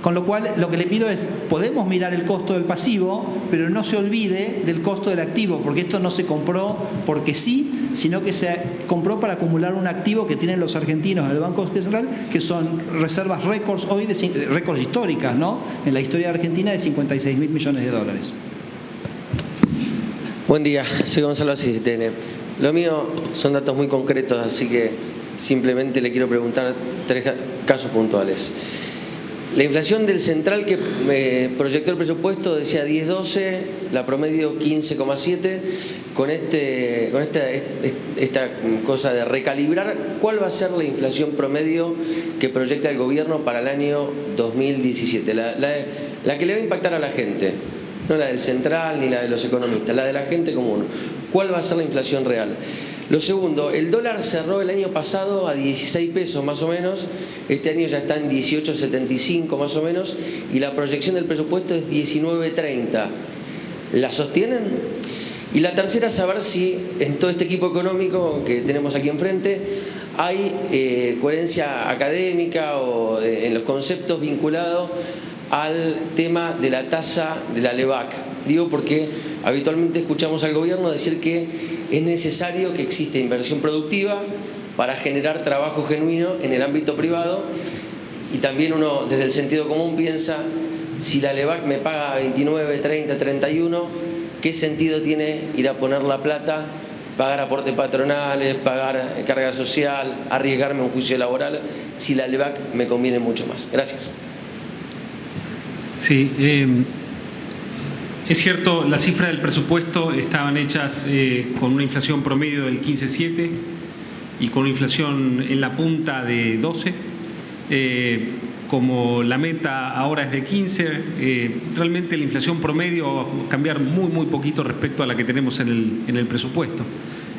Speaker 5: Con lo cual, lo que le pido es, podemos mirar el costo del pasivo, pero no se olvide del costo del activo, porque esto no se compró porque sí, sino que se compró para acumular un activo que tienen los argentinos en el Banco Central, que son reservas récords hoy, récords históricas, ¿no? En la historia de Argentina de 56.000 millones de dólares.
Speaker 11: Buen día, soy Gonzalo Asistene. Lo mío son datos muy concretos, así que simplemente le quiero preguntar 3 casos puntuales. La inflación del central que proyectó el presupuesto decía 10,12, la promedio 15,7. Con esta cosa de recalibrar, ¿cuál va a ser la inflación promedio que proyecta el gobierno para el año 2017? La que le va a impactar a la gente, no la del central ni la de los economistas, la de la gente común. ¿Cuál va a ser la inflación real? Lo segundo, el dólar cerró el año pasado a 16 pesos más o menos, este año ya está en 18,75 más o menos, y la proyección del presupuesto es 19,30. ¿La sostienen? Y la tercera, saber si en todo este equipo económico que tenemos aquí enfrente hay coherencia académica o en los conceptos vinculados al tema de la tasa de la LEVAC. Digo porque habitualmente escuchamos al gobierno decir que es necesario que exista inversión productiva para generar trabajo genuino en el ámbito privado, y también uno desde el sentido común piensa, si la LEVAC me paga 29, 30, 31, ¿qué sentido tiene ir a poner la plata, pagar aportes patronales, pagar carga social, arriesgarme a un juicio laboral, si la LEVAC me conviene mucho más? Gracias.
Speaker 3: Sí, es cierto, las cifras del presupuesto estaban hechas con una inflación promedio del 15,7 y con una inflación en la punta de 12. Como la meta ahora es de 15, realmente la inflación promedio va a cambiar muy poquito respecto a la que tenemos en el presupuesto.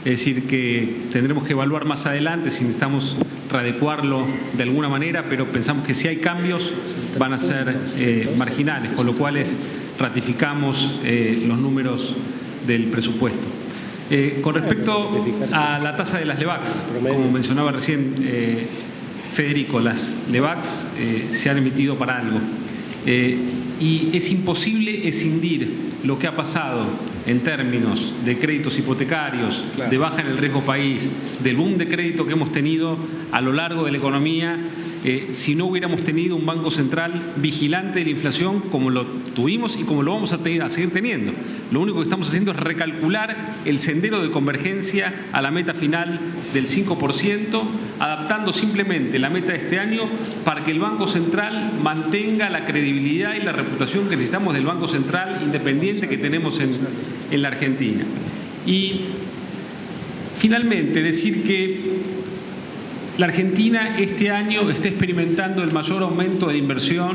Speaker 3: Es decir, que tendremos que evaluar más adelante si necesitamos readecuarlo de alguna manera, pero pensamos que si hay cambios van a ser marginales, con lo cual ratificamos los números del presupuesto. Con respecto a la tasa de las LEVACs, como mencionaba recién Federico, las LEVACs se han emitido para algo. Y es imposible escindir lo que ha pasado en términos de créditos hipotecarios, de baja en el riesgo país, del boom de crédito que hemos tenido a lo largo de la economía, si no hubiéramos tenido un Banco Central vigilante de la inflación como lo tuvimos y como lo vamos a seguir teniendo. Lo único que estamos haciendo es recalcular el sendero de convergencia a la meta final del 5%, adaptando simplemente la meta de este año para que el Banco Central mantenga la credibilidad y la reputación que necesitamos del Banco Central independiente que tenemos en la Argentina. Y finalmente decir que la Argentina este año está experimentando el mayor aumento de la inversión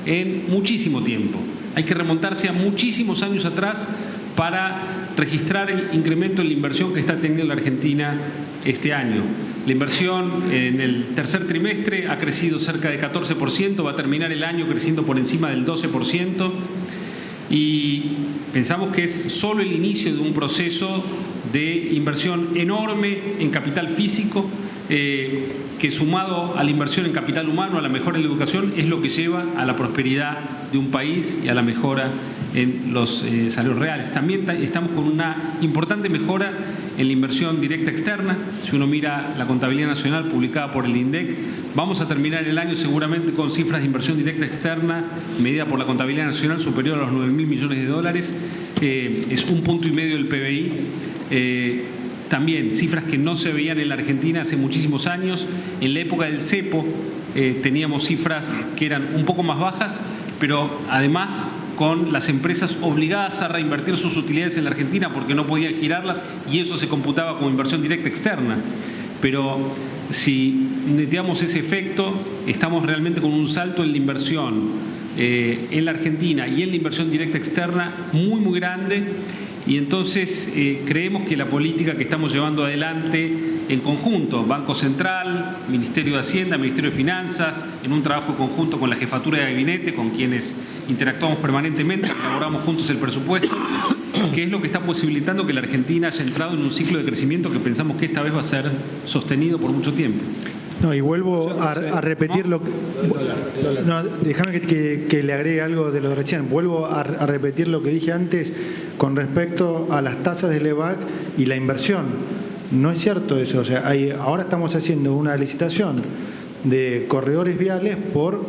Speaker 3: en muchísimo tiempo. Hay que remontarse a muchísimos años atrás para registrar el incremento en la inversión que está teniendo la Argentina este año. La inversión en el tercer trimestre ha crecido cerca de 14%, va a terminar el año creciendo por encima del 12%, y pensamos que es solo el inicio de un proceso de inversión enorme en capital físico, que sumado a la inversión en capital humano, a la mejora en la educación, es lo que lleva a la prosperidad de un país y a la mejora en los salarios reales. También estamos con una importante mejora en la inversión directa externa. Si uno mira la contabilidad nacional publicada por el INDEC, vamos a terminar el año seguramente con cifras de inversión directa externa medida por la contabilidad nacional superior a los 9.000 millones de dólares. Es 1,5 puntos del PBI. También cifras que no se veían en la Argentina hace muchísimos años. En la época del cepo teníamos cifras que eran un poco más bajas, pero además con las empresas obligadas a reinvertir sus utilidades en la Argentina porque no podían girarlas, y eso se computaba como inversión directa externa. Pero si neteamos ese efecto, estamos realmente con un salto en la inversión en la Argentina y en la inversión directa externa muy, muy grande. Y entonces creemos que la política que estamos llevando adelante en conjunto, Banco Central, Ministerio de Hacienda, Ministerio de Finanzas, en un trabajo conjunto con la Jefatura de Gabinete, con quienes interactuamos permanentemente, elaboramos juntos el presupuesto, que es lo que está posibilitando que la Argentina haya entrado en un ciclo de crecimiento que pensamos que esta vez va a ser sostenido por mucho tiempo.
Speaker 4: No, y vuelvo a repetir lo que... No, déjame que le agregue algo de lo de recién. Vuelvo a repetir lo que dije antes con respecto a las tasas de LEVAC y la inversión. No es cierto eso. O sea, ahora estamos haciendo una licitación de corredores viales por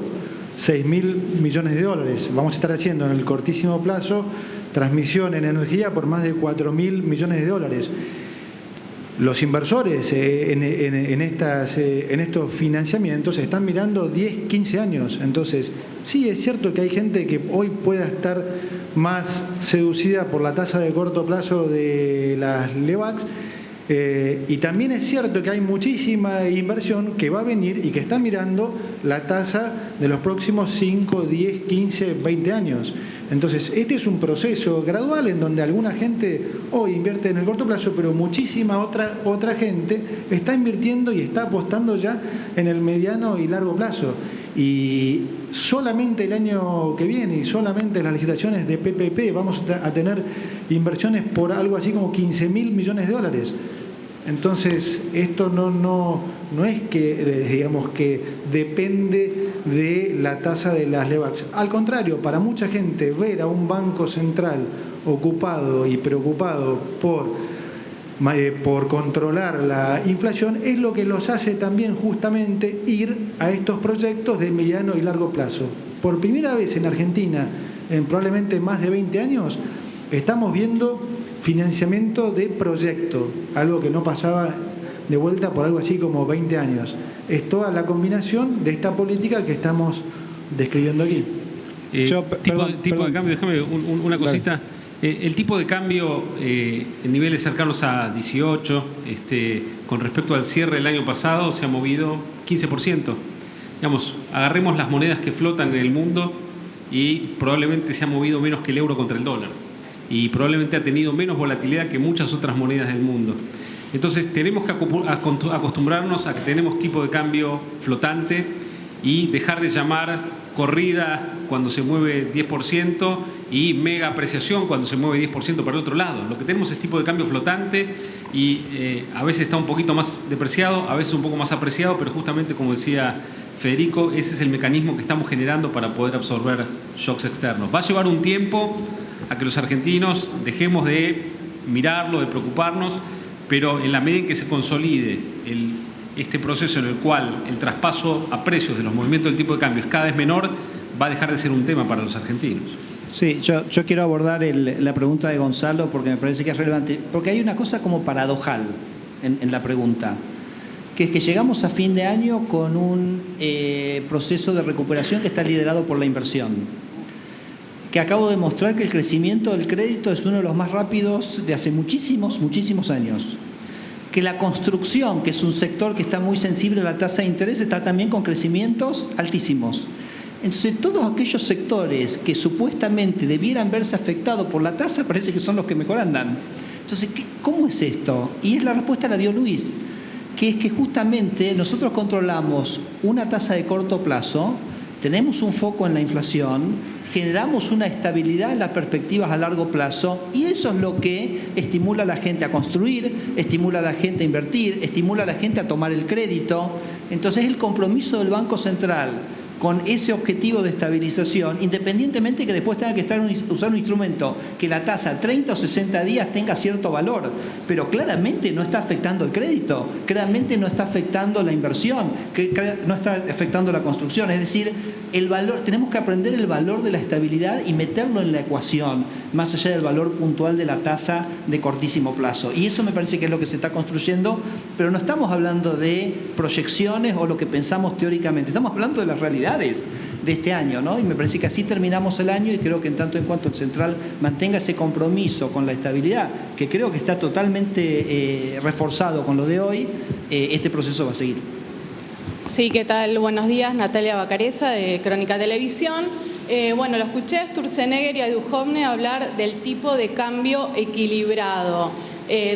Speaker 4: 6.000 millones de dólares. Vamos a estar haciendo en el cortísimo plazo transmisión en energía por más de 4.000 millones de dólares. Los inversores en estos financiamientos están mirando 10, 15 años. Entonces, sí es cierto que hay gente que hoy pueda estar más seducida por la tasa de corto plazo de las LEVACs, y también es cierto que hay muchísima inversión que va a venir y que está mirando la tasa de los próximos 5, 10, 15, 20 años. Entonces, este es un proceso gradual en donde alguna gente hoy invierte en el corto plazo, pero muchísima otra gente está invirtiendo y está apostando ya en el mediano y largo plazo. Y solamente el año que viene y solamente las licitaciones de PPP vamos a tener inversiones por algo así como 15.000 millones de dólares. Entonces, esto no es que, digamos, que depende de la tasa de las LEVACs. Al contrario, para mucha gente ver a un Banco Central ocupado y preocupado por controlar la inflación es lo que los hace también justamente ir a estos proyectos de mediano y largo plazo. Por primera vez en Argentina, en probablemente más de 20 años, estamos viendo financiamiento de proyecto, algo que no pasaba de vuelta por algo así como 20 años. Es toda la combinación de esta política que estamos describiendo aquí.
Speaker 3: Tipo de cambio, déjame una cosita. El tipo de cambio en niveles cercanos a 18, con respecto al cierre del año pasado, se ha movido 15%. Digamos, agarremos las monedas que flotan en el mundo y probablemente se ha movido menos que el euro contra el dólar. Y probablemente ha tenido menos volatilidad que muchas otras monedas del mundo. Entonces tenemos que acostumbrarnos a que tenemos tipo de cambio flotante y dejar de llamar corrida cuando se mueve 10% y mega apreciación cuando se mueve 10% para el otro lado. Lo que tenemos es tipo de cambio flotante y a veces está un poquito más depreciado, a veces un poco más apreciado, pero justamente como decía Federico, ese es el mecanismo que estamos generando para poder absorber shocks externos. Va a llevar un tiempo a que los argentinos dejemos de mirarlo, de preocuparnos, pero en la medida en que se consolide este proceso en el cual el traspaso a precios de los movimientos del tipo de cambio es cada vez menor, va a dejar de ser un tema para los argentinos.
Speaker 5: Sí, yo quiero abordar la pregunta de Gonzalo porque me parece que es relevante, porque hay una cosa como paradojal en la pregunta, que es que llegamos a fin de año con un proceso de recuperación que está liderado por la inversión, que acabo de mostrar que el crecimiento del crédito es uno de los más rápidos de hace muchísimos años, que la construcción, que es un sector que está muy sensible a la tasa de interés, está también con crecimientos altísimos. Entonces, todos aquellos sectores que supuestamente debieran verse afectados por la tasa parece que son los que mejor andan. Entonces, ¿cómo es esto? Y es la respuesta la dio Luis, que es que justamente nosotros controlamos una tasa de corto plazo, tenemos un foco en la inflación, generamos una estabilidad en las perspectivas a largo plazo y eso es lo que estimula a la gente a construir, estimula a la gente a invertir, estimula a la gente a tomar el crédito. Entonces, el compromiso del Banco Central con ese objetivo de estabilización, independientemente que después tenga que usar un instrumento que la tasa 30 o 60 días tenga cierto valor, pero claramente no está afectando el crédito, claramente no está afectando la inversión, no está afectando la construcción. Es decir, el valor, tenemos que aprender el valor de la estabilidad y meterlo en la ecuación, más allá del valor puntual de la tasa de cortísimo plazo. Y eso me parece que es lo que se está construyendo, pero no estamos hablando de proyecciones o lo que pensamos teóricamente, estamos hablando de las realidades de este año, ¿no? Y me parece que así terminamos el año y creo que en tanto en cuanto el Central mantenga ese compromiso con la estabilidad, que creo que está totalmente reforzado con lo de hoy, este proceso va a seguir.
Speaker 12: Sí, ¿qué tal? Buenos días, Natalia Bacareza de Crónica Televisión. Bueno, lo escuché a Sturzenegger y a Duhovne hablar del tipo de cambio equilibrado.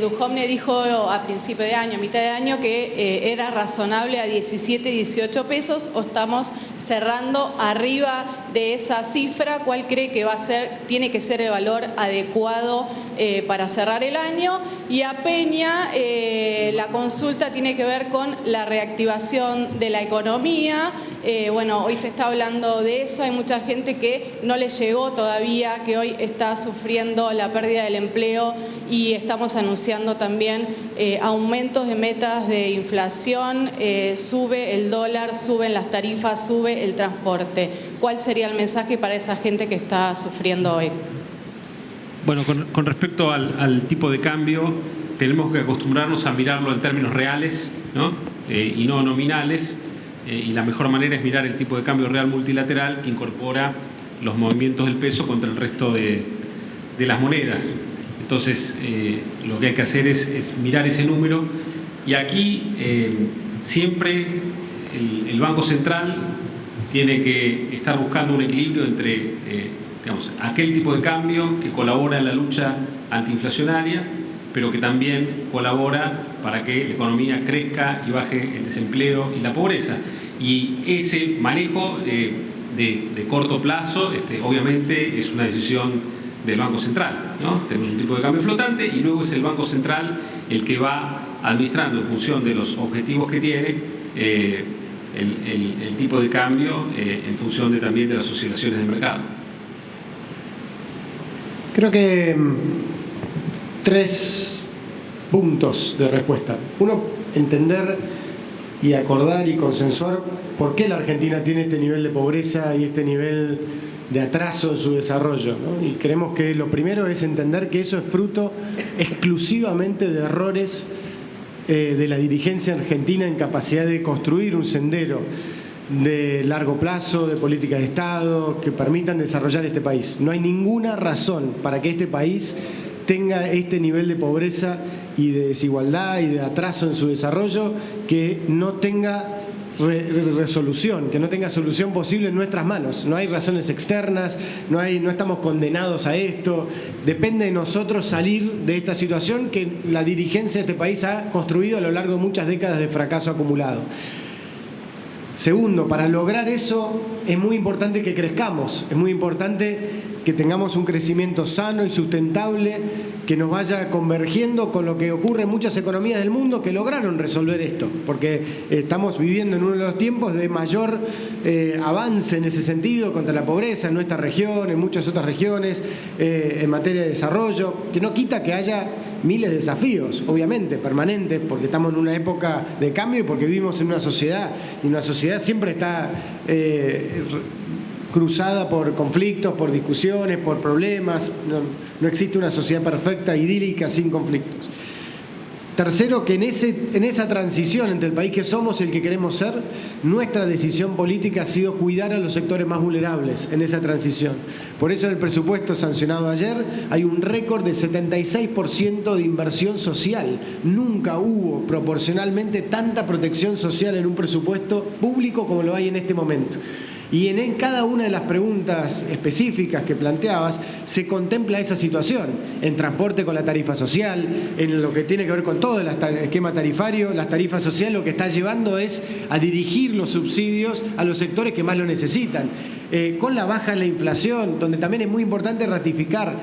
Speaker 12: Duhovne dijo a principio de año, a mitad de año, que era razonable a 17, 18 pesos o estamos cerrando arriba de esa cifra. ¿Cuál cree que va a ser, tiene que ser el valor adecuado para cerrar el año? Y a Peña, la consulta tiene que ver con la reactivación de la economía. Bueno, hoy se está hablando de eso, hay mucha gente que no le llegó todavía, que hoy está sufriendo la pérdida del empleo y estamos anunciando también aumentos de metas de inflación, sube el dólar, suben las tarifas, sube el transporte. ¿Cuál sería el mensaje para esa gente que está sufriendo hoy?
Speaker 3: Bueno, con respecto al tipo de cambio, tenemos que acostumbrarnos a mirarlo en términos reales, ¿no? Y no nominales. Y la mejor manera es mirar el tipo de cambio real multilateral que incorpora los movimientos del peso contra el resto de las monedas. Entonces, lo que hay que hacer es mirar ese número y aquí siempre el Banco Central tiene que estar buscando un equilibrio entre digamos, aquel tipo de cambio que colabora en la lucha antiinflacionaria, pero que también colabora para que la economía crezca y baje el desempleo y la pobreza. Y ese manejo de corto plazo, obviamente, es una decisión del Banco Central, ¿no? Tenemos un tipo de cambio flotante y luego es el Banco Central el que va administrando en función de los objetivos que tiene el tipo de cambio en función también de las oscilaciones del mercado.
Speaker 2: Creo que 3 puntos de respuesta. Uno, entender y acordar y consensuar por qué la Argentina tiene este nivel de pobreza y este nivel de atraso en su desarrollo, ¿no? Y creemos que lo primero es entender que eso es fruto exclusivamente de errores de la dirigencia argentina en capacidad de construir un sendero de largo plazo, de política de Estado, que permitan desarrollar este país. No hay ninguna razón para que este país tenga este nivel de pobreza y de desigualdad y de atraso en su desarrollo que no tenga resolución, que no tenga solución posible en nuestras manos. No hay razones externas, no estamos condenados a esto. Depende de nosotros salir de esta situación que la dirigencia de este país ha construido a lo largo de muchas décadas de fracaso acumulado. Segundo, para lograr eso es muy importante que crezcamos, es muy importante que tengamos un crecimiento sano y sustentable que nos vaya convergiendo con lo que ocurre en muchas economías del mundo que lograron resolver esto, porque estamos viviendo en uno de los tiempos de mayor avance en ese sentido contra la pobreza en nuestra región, en muchas otras regiones, en materia de desarrollo, que no quita que haya miles de desafíos, obviamente, permanentes, porque estamos en una época de cambio y porque vivimos en una sociedad, y una sociedad siempre está cruzada por conflictos, por discusiones, por problemas. No existe una sociedad perfecta, idílica, sin conflictos. Tercero, que en esa transición entre el país que somos y el que queremos ser, nuestra decisión política ha sido cuidar a los sectores más vulnerables en esa transición. Por eso en el presupuesto sancionado ayer hay un récord de 76% de inversión social. Nunca hubo proporcionalmente tanta protección social en un presupuesto público como lo hay en este momento. Y en cada una de las preguntas específicas que planteabas se contempla esa situación. En transporte con la tarifa social, en lo que tiene que ver con todo el esquema tarifario, las tarifas sociales lo que está llevando es a dirigir los subsidios a los sectores que más lo necesitan. Con la baja en la inflación, donde también es muy importante ratificar,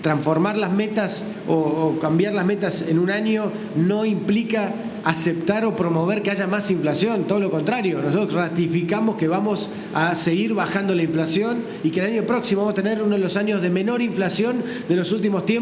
Speaker 2: transformar las metas o cambiar las metas en un año no implica aceptar o promover que haya más inflación, todo lo contrario, nosotros ratificamos que vamos a seguir bajando la inflación y que el año próximo vamos a tener uno de los años de menor inflación de los últimos tiempos.